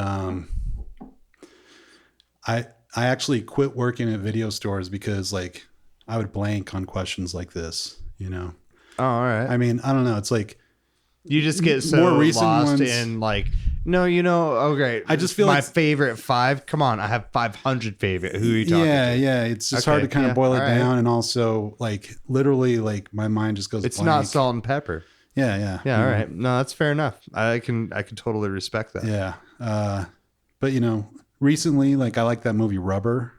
Speaker 1: I actually quit working at video stores because like I would blank on questions like this.
Speaker 3: Oh, all right.
Speaker 1: I mean, I don't know. It's like
Speaker 3: You just get so
Speaker 1: more recent
Speaker 3: lost
Speaker 1: ones-
Speaker 3: in like, no, okay.
Speaker 1: I just feel
Speaker 3: my
Speaker 1: like-
Speaker 3: favorite 5. Come on, I have 500 favorite. Who are you talking to?
Speaker 1: yeah. It's just
Speaker 3: Okay,
Speaker 1: hard to kind
Speaker 3: yeah,
Speaker 1: of boil it
Speaker 3: all right.
Speaker 1: down, and also like literally like my mind just goes.
Speaker 3: It's
Speaker 1: blank.
Speaker 3: not salt and pepper.
Speaker 1: Yeah.
Speaker 3: Yeah, all right. No, that's fair enough. I can totally respect that.
Speaker 1: Yeah. But recently, like I like that movie Rubber.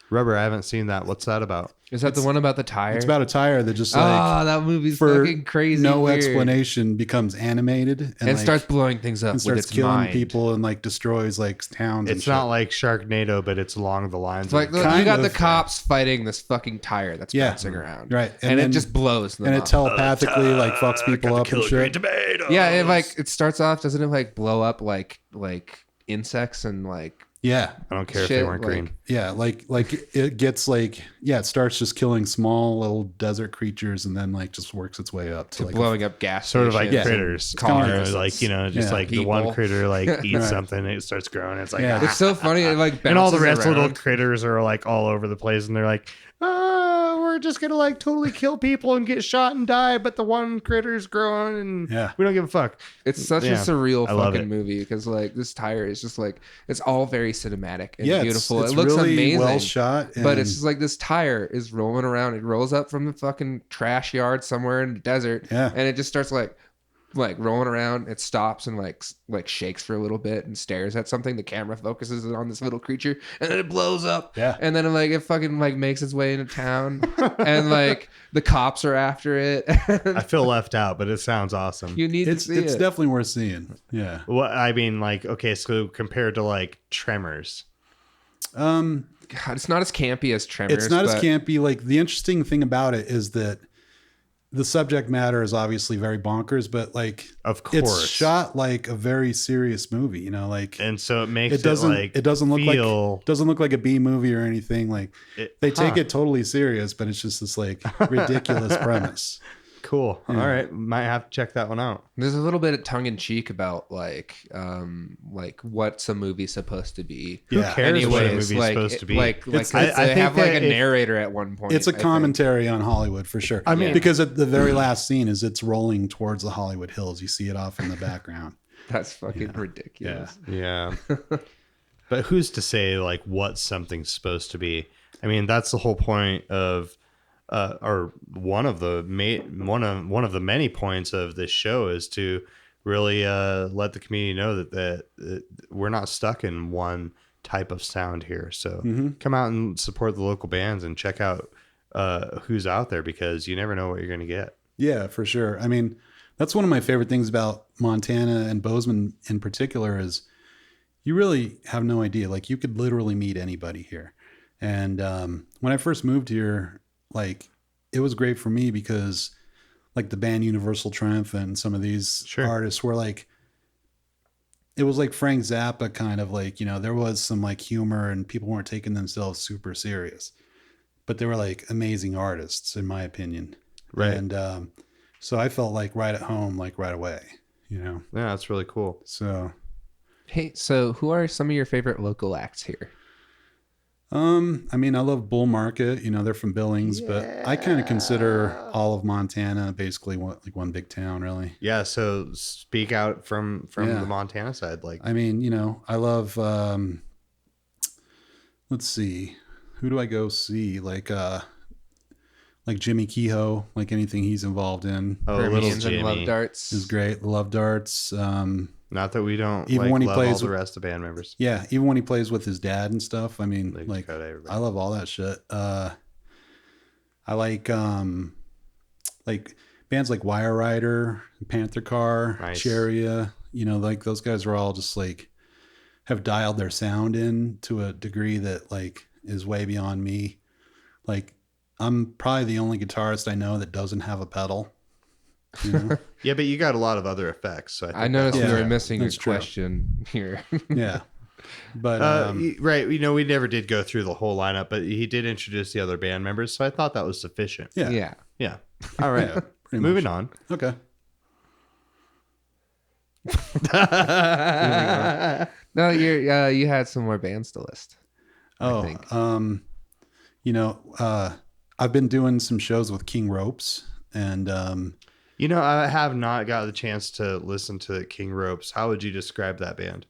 Speaker 3: Rubber, I haven't seen that. What's that about?
Speaker 4: Is that the one about the tire?
Speaker 1: It's about a tire that just like
Speaker 4: that movie's
Speaker 1: for
Speaker 4: fucking crazy.
Speaker 1: no
Speaker 4: weird.
Speaker 1: explanation becomes animated
Speaker 4: And
Speaker 1: like,
Speaker 4: starts blowing things up
Speaker 1: and
Speaker 4: with
Speaker 1: starts
Speaker 4: its
Speaker 1: killing
Speaker 4: mind.
Speaker 1: people and like destroys like towns.
Speaker 3: It's
Speaker 1: and
Speaker 3: not
Speaker 1: shit.
Speaker 3: like Sharknado, but it's along the lines
Speaker 4: It's like
Speaker 3: of
Speaker 4: you
Speaker 1: Kind
Speaker 4: got
Speaker 1: of.
Speaker 4: the cops fighting this fucking tire that's
Speaker 1: Yeah.
Speaker 4: bouncing around,
Speaker 1: Right.
Speaker 4: And,
Speaker 1: And
Speaker 4: it
Speaker 1: then-
Speaker 4: just blows them
Speaker 1: and it
Speaker 4: up.
Speaker 1: telepathically like fucks people up and shit.
Speaker 4: Yeah, it starts off. Doesn't it like blow up like insects and like
Speaker 1: Yeah.
Speaker 3: I don't care if
Speaker 4: shit,
Speaker 3: they weren't
Speaker 4: like-
Speaker 3: green.
Speaker 1: Yeah, like it gets like it starts just killing small little desert creatures and then like just works its way up to like
Speaker 4: blowing up gas
Speaker 3: Sort of like
Speaker 4: stations and
Speaker 3: critters.
Speaker 4: cars.
Speaker 3: Like, just
Speaker 1: Yeah.
Speaker 3: like the one
Speaker 4: People.
Speaker 3: critter like eats
Speaker 1: Right.
Speaker 3: something, it starts growing. It's like,
Speaker 1: Yeah.
Speaker 4: It's so funny. It like
Speaker 3: and all the
Speaker 4: bounces
Speaker 3: rest of the little
Speaker 4: around.
Speaker 3: critters are like all over the place, and they're like, we're just gonna like totally kill people and get shot and die, but the one critter's growing, and
Speaker 1: Yeah.
Speaker 3: we don't give a fuck.
Speaker 4: It's such
Speaker 3: Yeah,
Speaker 4: a surreal
Speaker 3: I love
Speaker 4: fucking
Speaker 3: it.
Speaker 4: movie because like this tire is just like it's all very cinematic and
Speaker 1: yeah,
Speaker 4: beautiful.
Speaker 1: It's
Speaker 4: It looks
Speaker 1: really
Speaker 4: amazing.
Speaker 1: well shot.
Speaker 4: But it's just like this tire is rolling around. It rolls up from the fucking trash yard somewhere in the desert.
Speaker 1: Yeah.
Speaker 4: And it just starts like rolling around. It stops and like shakes for a little bit and stares at something. The camera focuses on this little creature and then it blows up.
Speaker 1: Yeah.
Speaker 4: And then it fucking like makes its way into town and like the cops are after it.
Speaker 3: I feel left out, but it sounds awesome.
Speaker 4: You need
Speaker 1: it's
Speaker 4: to see it.
Speaker 1: definitely worth seeing. Yeah.
Speaker 3: What I mean, like, okay, so compared to like Tremors,
Speaker 4: God, it's not as campy as Tremors.
Speaker 1: It's not as
Speaker 4: but
Speaker 1: campy. Like the interesting thing about it is that the subject matter is obviously very bonkers, but like
Speaker 3: of course,
Speaker 1: it's shot like a very serious movie. Like
Speaker 3: and so it makes
Speaker 1: it doesn't
Speaker 3: like
Speaker 1: it doesn't look
Speaker 3: feel,
Speaker 1: like doesn't look like a B movie or anything. Like they take it totally serious, but it's just this like ridiculous premise.
Speaker 3: cool. All right, might have to check that one out.
Speaker 4: There's a little bit of tongue in cheek about like what's a movie supposed to be.
Speaker 3: Who
Speaker 1: Yeah.
Speaker 3: cares what a
Speaker 4: Anyways,
Speaker 3: movie's supposed to be?
Speaker 4: I
Speaker 3: I
Speaker 4: they
Speaker 3: think
Speaker 4: have like
Speaker 3: that
Speaker 4: a
Speaker 3: it-
Speaker 4: narrator at one point.
Speaker 1: It's a
Speaker 4: I think.
Speaker 1: commentary on Hollywood for sure.
Speaker 3: I mean-
Speaker 1: because at the very last scene is it's rolling towards the Hollywood Hills. You see it off in the background.
Speaker 4: That's fucking ridiculous.
Speaker 3: Yeah. But who's to say like what something's supposed to be? I mean, that's the whole point of or one of the many points of this show is to really let the community know that we're not stuck in one type of sound here. So come out and support the local bands and check out who's out there, because you never know what you're going to get.
Speaker 1: Yeah, for sure. I mean, that's one of my favorite things about Montana and Bozeman in particular is you really have no idea. Like you could literally meet anybody here. And when I first moved here, like it was great for me because like the band Universal Triumph and some of these artists were like, it was like Frank Zappa kind of like, there was some like humor and people weren't taking themselves super serious, but they were like amazing artists in my opinion.
Speaker 3: Right.
Speaker 1: And so I felt like right at home, like right away,
Speaker 3: Yeah, that's really cool.
Speaker 1: So,
Speaker 4: Hey, so who are some of your favorite local acts here?
Speaker 1: I mean, I love Bull Market, they're from Billings, but I kind of consider all of Montana basically one big town, really.
Speaker 3: Yeah. So speak out from
Speaker 1: Yeah.
Speaker 3: the Montana side. Like,
Speaker 1: I mean, I love, let's see, who do I go see? Like Jimmy Kehoe, like anything he's involved in
Speaker 3: Oh, little
Speaker 4: Hermes and Love
Speaker 3: Jimmy.
Speaker 4: Darts.
Speaker 1: is great. Love Darts.
Speaker 3: Not that we don't
Speaker 1: Even
Speaker 3: like
Speaker 1: when he
Speaker 3: love
Speaker 1: plays
Speaker 3: all the
Speaker 1: with-
Speaker 3: rest of band members.
Speaker 1: Yeah, even when he plays with his dad and stuff. I mean,
Speaker 3: Like,
Speaker 1: like
Speaker 3: cut everybody.
Speaker 1: I love all that shit. I like bands like Wire Rider, Panther Car,
Speaker 3: Nice.
Speaker 1: Cheria. You know, like those guys are all just like have dialed their sound in to a degree that like is way beyond me. Like I'm probably the only guitarist I know that doesn't have a pedal. You know?
Speaker 3: Yeah, but you got a lot of other effects. So
Speaker 4: I noticed
Speaker 1: Yeah,
Speaker 4: we were missing your
Speaker 1: that's true.
Speaker 4: question here.
Speaker 1: Yeah. But
Speaker 3: right. You know, we never did go through the whole lineup, but he did introduce the other band members, so I thought that was sufficient.
Speaker 1: yeah.
Speaker 4: Yeah.
Speaker 3: Yeah. All right.
Speaker 1: Yeah, pretty
Speaker 3: Moving
Speaker 1: much.
Speaker 3: on.
Speaker 1: Okay.
Speaker 4: No, you had some more bands to list.
Speaker 1: Oh,
Speaker 4: think.
Speaker 1: you know, I've been doing some shows with King Ropes, and
Speaker 3: You know, I have not got the chance to listen to King Ropes. How would you describe that band?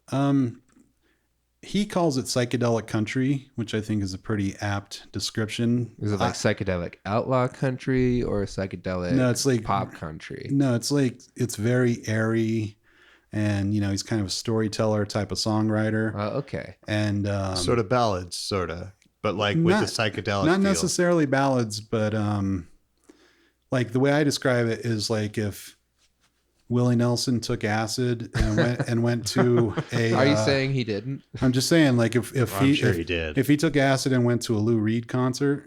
Speaker 1: he calls it psychedelic country, which I think is a pretty apt description.
Speaker 4: Is it like psychedelic outlaw country or psychedelic
Speaker 1: No, it's like
Speaker 4: pop country?
Speaker 1: No, it's like it's very airy, and you know he's kind of a storyteller type of songwriter,
Speaker 4: Okay.
Speaker 1: and
Speaker 3: Sort of ballads, sort of, but like with the psychedelic
Speaker 1: not
Speaker 3: feel.
Speaker 1: necessarily ballads, but like the way I describe it is like if Willie Nelson took acid and went to a.
Speaker 4: Are you saying he didn't?
Speaker 1: I'm just saying, like if
Speaker 3: I'm sure he did.
Speaker 1: If he took acid and went to a Lou Reed concert,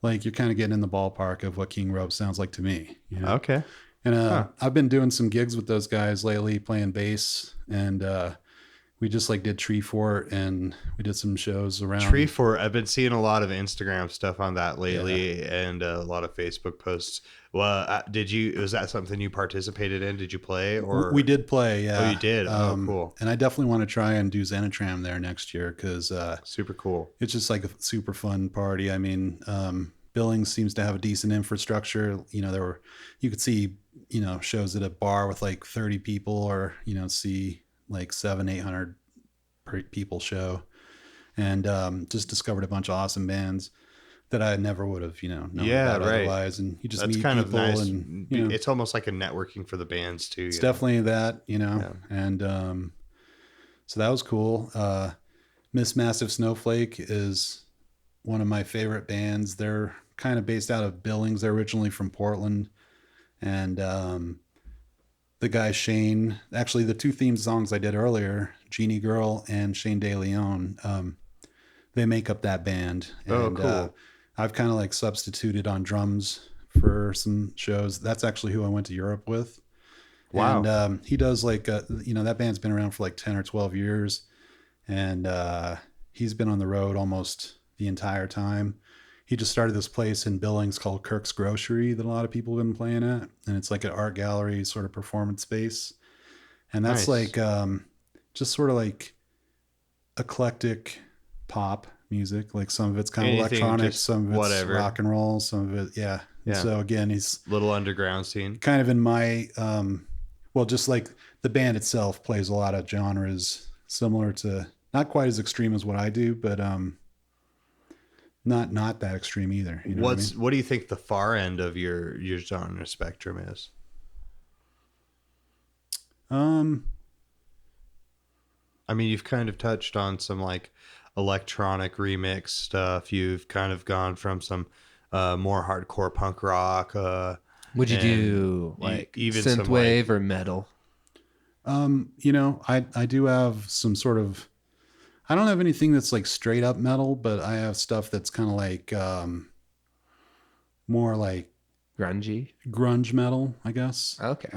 Speaker 1: like you're kind of getting in the ballpark of what King Rope sounds like to me. You know?
Speaker 3: Okay.
Speaker 1: And I've been doing some gigs with those guys lately, playing bass, and we just like did Tree Fort, and we did some shows around.
Speaker 3: Tree Fort. I've been seeing a lot of Instagram stuff on that lately, and a lot of Facebook posts. Well, was that something you participated in? Did you play or?
Speaker 1: We did play, yeah.
Speaker 3: Oh, you did? Oh, cool.
Speaker 1: And I definitely want to try and do Zenitram there next year because
Speaker 3: Super cool.
Speaker 1: it's just like a super fun party. I mean, Billings seems to have a decent infrastructure. You know, you could see, you know, shows at a bar with like 30 people, or you know, see like 700-800 people show, and just discovered a bunch of awesome bands that I never would have, you know, known about otherwise. And you just
Speaker 3: That's
Speaker 1: meet
Speaker 3: kind
Speaker 1: people,
Speaker 3: of nice.
Speaker 1: and you know,
Speaker 3: It's almost like a networking for the bands too.
Speaker 1: it's definitely that, you know, and so that was cool. Miss Massive Snowflake is one of my favorite bands. They're kind of based out of Billings. They're originally from Portland, and the guy Shane, actually the two theme songs I did earlier, Genie Girl and Shane De Leon, they make up that band. And,
Speaker 3: cool.
Speaker 1: I've kind of like substituted on drums for some shows. That's actually who I went to Europe with.
Speaker 3: Wow.
Speaker 1: And he does like, you know, that band's been around for like 10 or 12 years. And he's been on the road almost the entire time. He just started this place in Billings called Kirk's Grocery that a lot of people have been playing at. And it's like an art gallery sort of performance space. And that's
Speaker 3: Nice.
Speaker 1: like just sort of like eclectic pop music. Like some of it's kind of
Speaker 3: Anything,
Speaker 1: electronic,
Speaker 3: just
Speaker 1: some of it's
Speaker 3: whatever.
Speaker 1: rock and roll, some of it, yeah.
Speaker 3: Yeah.
Speaker 1: So again, he's
Speaker 3: Little underground scene.
Speaker 1: kind of in my well, just like the band itself plays a lot of genres similar to, not quite as extreme as what I do, but not that extreme either. You know
Speaker 3: What do you think the far end of your genre spectrum is?
Speaker 1: what I mean?
Speaker 3: I mean, you've kind of touched on some like electronic remix stuff. You've kind of gone from some more hardcore punk rock.
Speaker 4: Would you
Speaker 3: and
Speaker 4: do like
Speaker 3: even some,
Speaker 4: synthwave or metal?
Speaker 1: You know, I do have some sort of, I don't have anything that's like straight up metal, but I have stuff that's kind of like more like
Speaker 4: Grungy?
Speaker 1: grunge metal, I guess.
Speaker 4: Okay.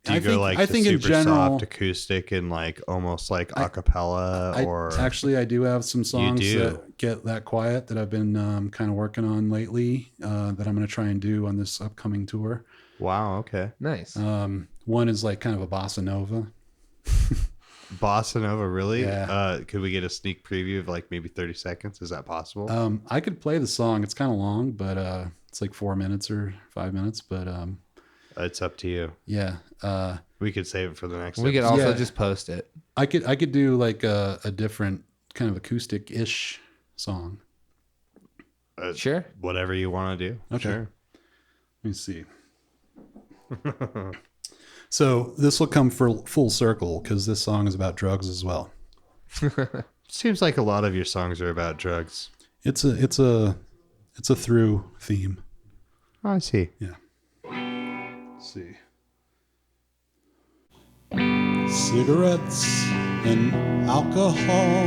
Speaker 3: Do you go like
Speaker 1: I
Speaker 3: the
Speaker 1: think in
Speaker 3: super
Speaker 1: general,
Speaker 3: soft acoustic and like almost like acapella or
Speaker 1: actually I do have some songs
Speaker 3: do?
Speaker 1: that get that quiet that I've been kind of working on lately that I'm going to try and do on this upcoming tour.
Speaker 3: wow, okay.
Speaker 4: Nice.
Speaker 1: One is like kind of a bossa nova.
Speaker 3: Bossa Nova, really?
Speaker 1: Yeah.
Speaker 3: Could we get a sneak preview of like maybe 30 seconds? Is that possible?
Speaker 1: I could play the song. It's kind of long, but it's like 4 minutes or 5 minutes. But
Speaker 3: It's up to you.
Speaker 1: yeah,
Speaker 3: We could save it for the next
Speaker 4: we could
Speaker 3: episode.
Speaker 4: also
Speaker 1: yeah.
Speaker 4: just post it.
Speaker 1: I could do like a different kind of acoustic-ish song.
Speaker 4: Sure.
Speaker 3: Whatever you want to do.
Speaker 1: Okay.
Speaker 3: Sure.
Speaker 1: Let me see. So this will come full circle because this song is about drugs as well.
Speaker 3: Seems like a lot of your songs are about drugs.
Speaker 1: It's a through theme.
Speaker 3: Oh, I see.
Speaker 1: Yeah. Let's see.
Speaker 2: Cigarettes and alcohol,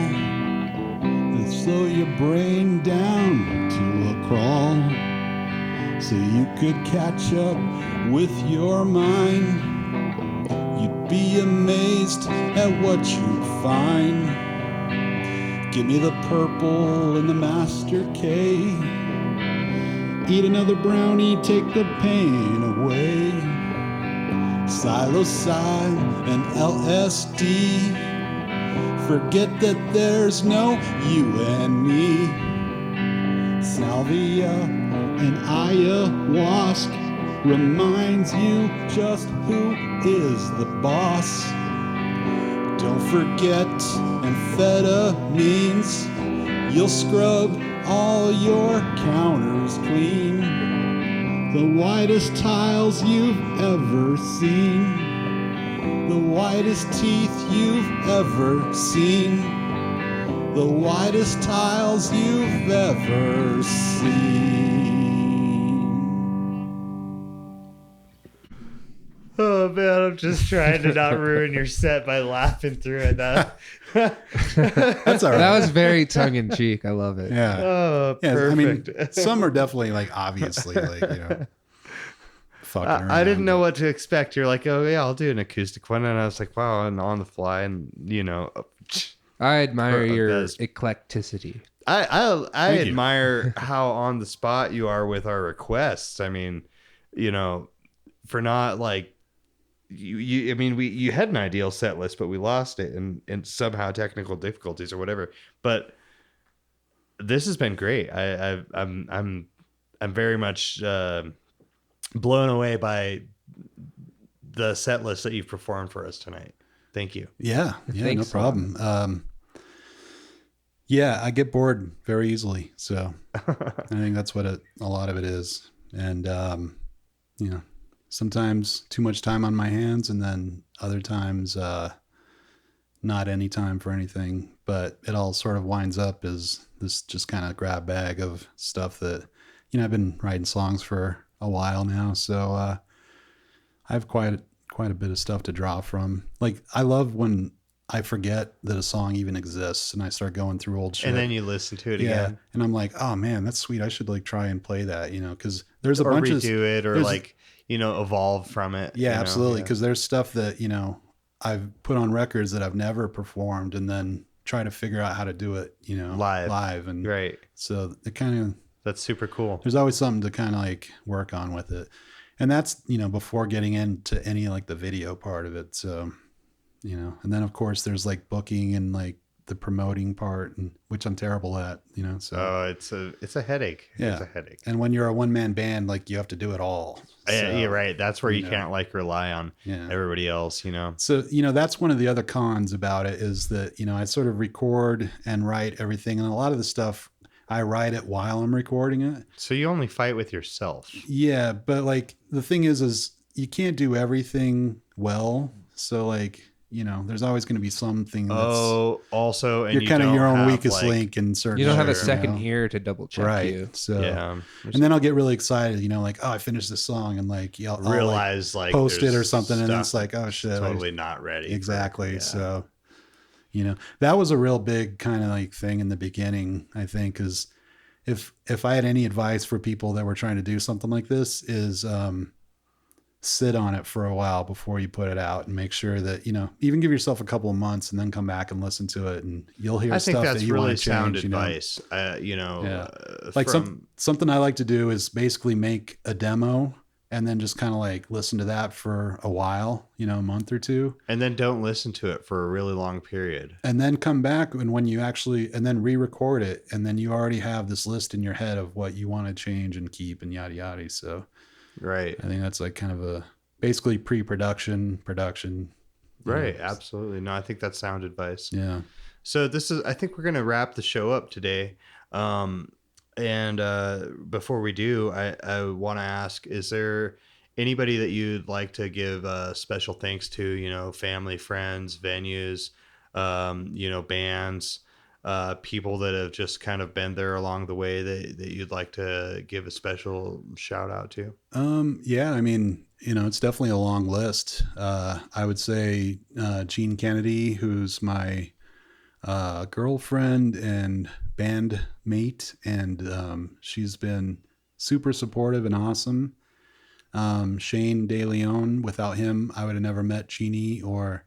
Speaker 2: they slow your brain down to a crawl, so you could catch up with your mind. You'd be amazed at what you'd find. Give me the purple and the Master K. Eat another brownie, take the pain away. Psilocybin and LSD. Forget that there's no you and me. Salvia and ayahuasca reminds you just who is the boss. Don't forget amphetamines. You'll scrub all your counters clean. The whitest tiles you've ever seen. The whitest teeth you've ever seen. The whitest tiles you've ever seen.
Speaker 3: Oh man, I'm just trying to not ruin your set by laughing through it.
Speaker 1: That's all right.
Speaker 4: That was very tongue in cheek. I love it.
Speaker 1: Yeah.
Speaker 3: Oh,
Speaker 1: Yeah,
Speaker 3: perfect.
Speaker 1: I mean, some are definitely like obviously like, fucking around.
Speaker 3: I didn't know what to expect. You're like, oh yeah, I'll do an acoustic one, and I was like, wow, and on the fly, and
Speaker 4: I admire your
Speaker 3: That's-
Speaker 4: eclecticity.
Speaker 3: I
Speaker 1: Thank you.
Speaker 3: admire how on the spot you are with our requests. I mean, for not like you had an ideal set list, but we lost it and somehow technical difficulties or whatever. But this has been great. I'm very much blown away by the set list that you've performed for us tonight. Thank you.
Speaker 1: Yeah, no
Speaker 4: Thanks a lot.
Speaker 1: problem. Yeah, I get bored very easily, so I think that's what a lot of it is. And sometimes too much time on my hands, and then other times not any time for anything. But it all sort of winds up as this just kind of grab bag of stuff that I've been writing songs for a while now, so I have quite a bit of stuff to draw from. Like, I love when I forget that a song even exists and I start going through old shit.
Speaker 3: And then you listen to it
Speaker 1: Yeah.
Speaker 3: again.
Speaker 1: And I'm like, oh man, that's sweet. I should like try and play that, because there's a
Speaker 3: Or
Speaker 1: bunch
Speaker 3: redo it, or
Speaker 1: there's-
Speaker 3: like, evolve from it.
Speaker 1: Yeah,
Speaker 3: you know?
Speaker 1: absolutely.
Speaker 3: Yeah.
Speaker 1: Because there's stuff that, I've put on records that I've never performed and then try to figure out how to do it, live. And
Speaker 3: Right.
Speaker 1: so it kind of,
Speaker 3: That's super cool.
Speaker 1: there's always something to kind of like work on with it. And that's, before getting into any like the video part of it. So, and then of course there's like booking and like the promoting part, and which I'm terrible at, so.
Speaker 3: Oh, it's a headache.
Speaker 1: Yeah.
Speaker 3: It's a headache.
Speaker 1: And when you're a one-man band, like you have to do it all.
Speaker 3: Yeah,
Speaker 1: So,
Speaker 3: you're right. That's where you
Speaker 1: know.
Speaker 3: can't like rely on
Speaker 1: Yeah.
Speaker 3: everybody else,
Speaker 1: So, that's one of the other cons about it is that, I sort of record and write everything. And a lot of the stuff I write it while I'm recording it.
Speaker 3: So you only fight with yourself.
Speaker 1: Yeah. But like the thing is you can't do everything well. So like, there's always going to be something that's
Speaker 3: Also, and
Speaker 1: you're
Speaker 3: you
Speaker 1: kind of
Speaker 3: don't
Speaker 1: your own
Speaker 3: have,
Speaker 1: weakest
Speaker 3: like,
Speaker 1: link in certain.
Speaker 4: You don't have a
Speaker 1: areas,
Speaker 4: second ear to double check
Speaker 1: right?
Speaker 4: you.
Speaker 1: So
Speaker 3: Yeah.
Speaker 1: and then I'll get really excited, like, oh, I finished this song, and like, I'll
Speaker 3: Realize like
Speaker 1: post it
Speaker 3: there's
Speaker 1: or something, and then
Speaker 3: stuff
Speaker 1: it's like, oh shit,
Speaker 3: totally not ready. for-
Speaker 1: exactly.
Speaker 3: yeah.
Speaker 1: So, that was a real big kind of like thing in the beginning, I think, is if I had any advice for people that were trying to do something like this is, sit on it for a while before you put it out and make sure that, even give yourself a couple of months and then come back and listen to it, and you'll hear
Speaker 3: I think
Speaker 1: stuff
Speaker 3: that's
Speaker 1: that you
Speaker 3: really
Speaker 1: want to change,
Speaker 3: sound advice.
Speaker 1: Like
Speaker 3: from,
Speaker 1: something I like to do is basically make a demo and then just kind of like listen to that for a while, a month or two,
Speaker 3: and then don't listen to it for a really long period.
Speaker 1: and then come back and when you actually, and then re-record it. And then you already have this list in your head of what you want to change and keep and yada, yada. So
Speaker 3: Right.
Speaker 1: I think that's like kind of a basically pre-production, production.
Speaker 3: Right. Absolutely. No, I think that's sound advice.
Speaker 1: Yeah.
Speaker 3: So I think we're going to wrap the show up today. And before we do, I want to ask, is there anybody that you'd like to give special thanks to, family, friends, venues, bands, people that have just kind of been there along the way that you'd like to give a special shout out to?
Speaker 1: Yeah, I mean, it's definitely a long list. I would say Jean Kennedy, who's my girlfriend and bandmate, and she's been super supportive and awesome. Shane De Leon, without him, I would have never met Jeannie or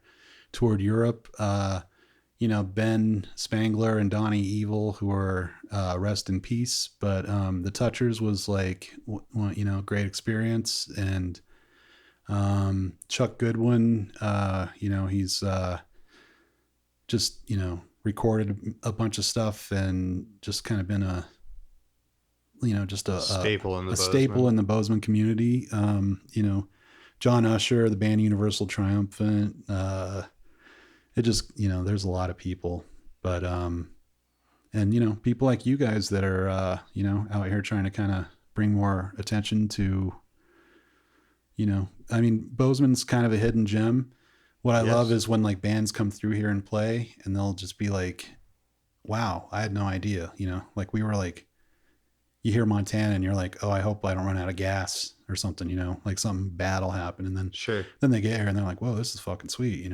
Speaker 1: toured Europe. Ben Spangler and Donnie Evil, who are rest in peace. But the Touchers was like, great experience. And Chuck Goodwin, he's just, recorded a bunch of stuff and just kind of been a
Speaker 3: Staple in the
Speaker 1: staple in the Bozeman community. John Usher, the band Universal Triumphant. It just, there's a lot of people, but, and, people like you guys that are, out here trying to kind of bring more attention to, Bozeman's kind of a hidden gem. What I love is when like bands come through here and play and they'll just be like, wow, I had no idea, like we were like, you hear Montana and you're like, oh, I hope I don't run out of gas or something, like something bad will happen. And then, then they get here and they're like, whoa, this is fucking sweet,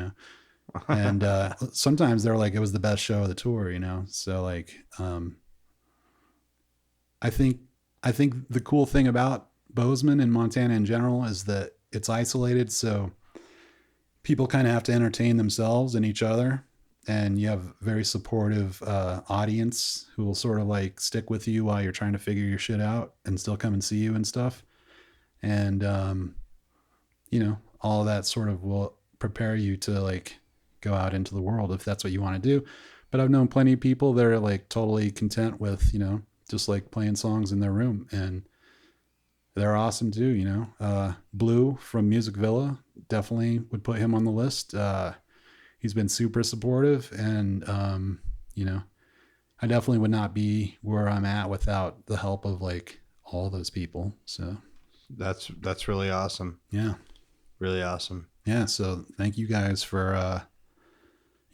Speaker 1: and sometimes they're like, it was the best show of the tour, so like I think the cool thing about Bozeman and Montana in general is that it's isolated, so people kind of have to entertain themselves and each other, and you have a very supportive audience who will sort of like stick with you while you're trying to figure your shit out and still come and see you and stuff, and all of that sort of will prepare you to like go out into the world if that's what you want to do. But I've known plenty of people that are like totally content with, just like playing songs in their room, and they're awesome too, Blue from Music Villa, definitely would put him on the list. He's been super supportive, and, I definitely would not be where I'm at without the help of like all those people. So
Speaker 3: that's really awesome.
Speaker 1: Yeah.
Speaker 3: Really awesome.
Speaker 1: Yeah. So thank you guys for,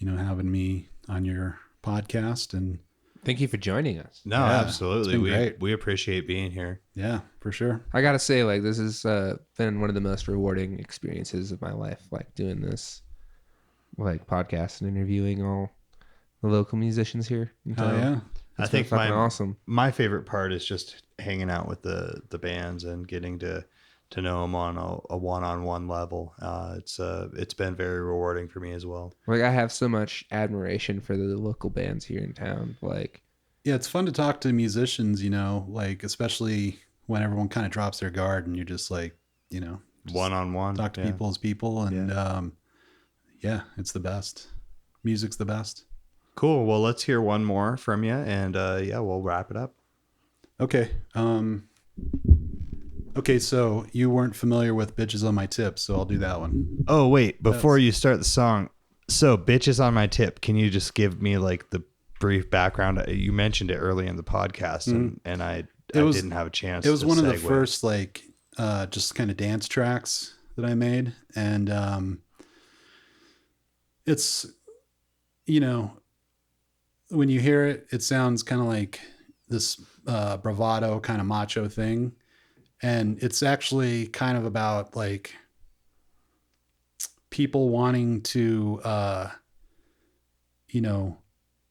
Speaker 1: having me on your podcast, and
Speaker 4: thank you for joining us.
Speaker 3: No, absolutely. We appreciate being here.
Speaker 1: Yeah, for sure.
Speaker 4: I got to say, like, this has been one of the most rewarding experiences of my life, like doing this, like podcast and interviewing all the local musicians here.
Speaker 1: Oh yeah.
Speaker 3: I think
Speaker 4: awesome.
Speaker 3: My favorite part is just hanging out with the bands and getting to know them on a one-on-one level. It's been very rewarding for me as well.
Speaker 4: Like, I have so much admiration for the local bands here in town. Like,
Speaker 1: yeah, it's fun to talk to musicians, like especially when everyone kind of drops their guard and you're just like,
Speaker 3: one-on-one,
Speaker 1: talk to people as people, and it's the best. Music's the best.
Speaker 3: Cool. Well, let's hear one more from you, and we'll wrap it up.
Speaker 1: Okay. Okay, so you weren't familiar with Bitches on My Tip, so I'll do that one.
Speaker 3: Oh, wait. Before you start the song, so Bitches on My Tip, can you just give me like the brief background? You mentioned it early in the podcast, and I didn't have a chance.
Speaker 1: It was one of the first like just kind of dance tracks that I made, and it's, when you hear it, it sounds kind of like this bravado kind of macho thing. And it's actually kind of about like people wanting to,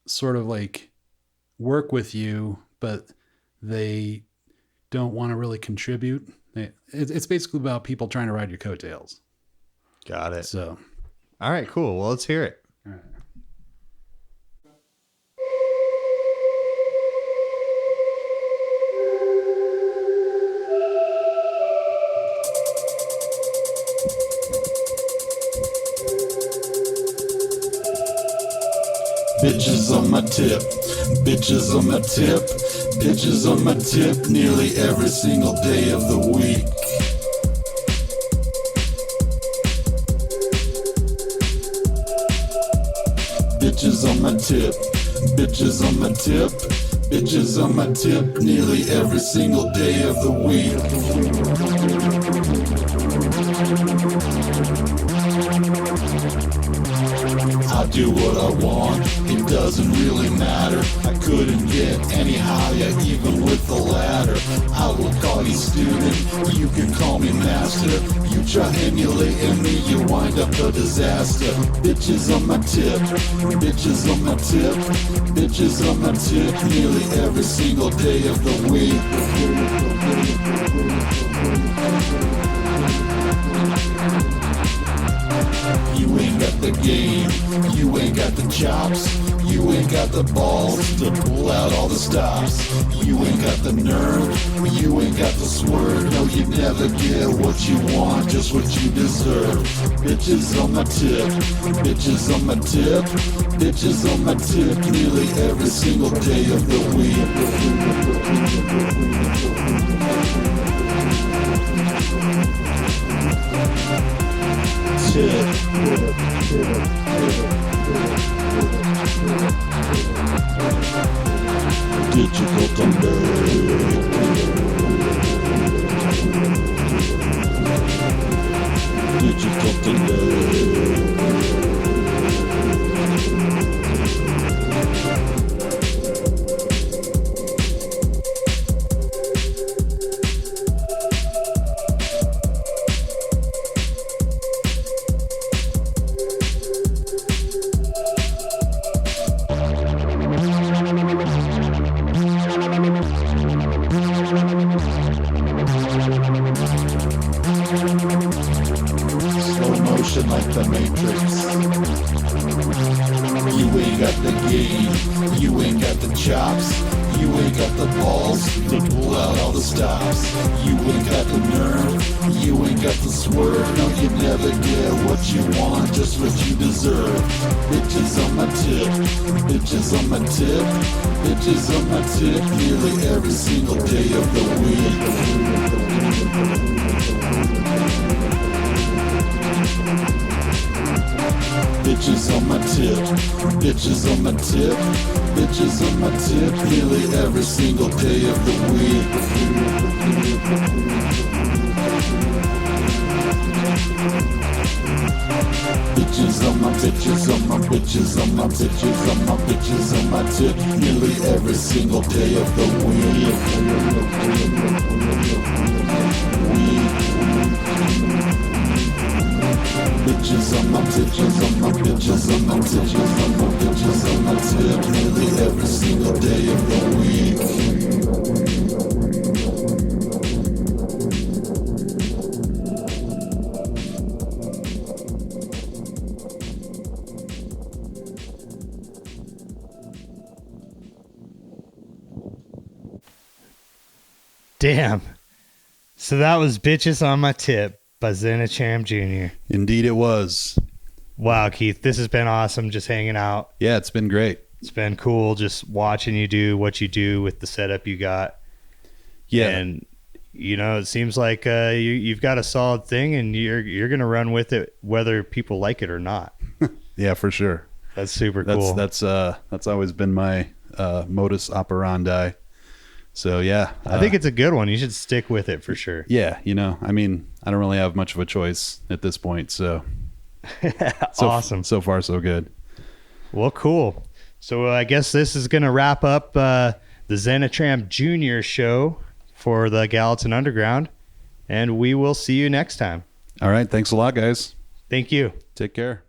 Speaker 1: sort of like work with you, but they don't want to really contribute. It's basically about people trying to ride your coattails.
Speaker 3: Got it.
Speaker 1: So,
Speaker 3: all right, cool. Well, let's hear it.
Speaker 1: all right.
Speaker 2: Bitches on my tip, bitches on my tip, bitches on my tip nearly every single day of the week. Bitches on my tip, bitches on my tip, Bitches on my tip nearly every single day of the week. I do what I want, it doesn't really matter. I couldn't get any higher even with the ladder. I will call you student, you can call me master. You try emulating me, you wind up a disaster. Bitches on my tip, bitches on my tip, bitches on my tip nearly every single day of the week. You ain't got the game, you ain't got the chops, you ain't got the balls to pull out all the stops. You ain't got the nerve, you ain't got the swerve. No, you never get what you want, just what you deserve. Bitches on my tip, bitches on my tip, bitches on my tip nearly every single day of the week. Digital thunder. Digital thunder. Like the Matrix. You ain't got the game, you ain't got the chops, you ain't got the balls to pull out all the stops. You ain't got the nerve, you ain't got the swerve. No, you never get what you want, just what you deserve. Bitches on my tip, bitches on my tip, bitches on my tip nearly every single day of the week. Bitches on my tip, bitches on my tip, bitches on my tip nearly every single day of the week. Bitches on my bitches on my bitches on my bitches on my bitches on my tip nearly every single day of the week. Bitches on my bitches on my bitches on my bitches on my bitches on my tip nearly every single day of the week.
Speaker 3: Damn. So that was Bitches on My Tip by Zenitram Jr.
Speaker 1: Indeed it was.
Speaker 3: Wow, Keith, this has been awesome just hanging out.
Speaker 1: Yeah, it's been great.
Speaker 3: It's been cool just watching you do what you do with the setup you got.
Speaker 1: Yeah.
Speaker 3: And, you know, it seems like you've got a solid thing and you're going to run with it whether people like it or not.
Speaker 1: Yeah, for sure.
Speaker 3: That's super cool.
Speaker 1: That's always been my modus operandi. So, yeah.
Speaker 3: I think it's a good one. You should stick with it for sure.
Speaker 1: Yeah, you know, I mean, I don't really have much of a choice at this point, so.
Speaker 3: Awesome.
Speaker 1: So far, so good.
Speaker 3: Well, cool. So I guess this is going to wrap up the Zenitram Jr. show for the Gallatin Underground, and we will see you next time.
Speaker 1: All right. Thanks a lot, guys.
Speaker 3: Thank you.
Speaker 1: Take care.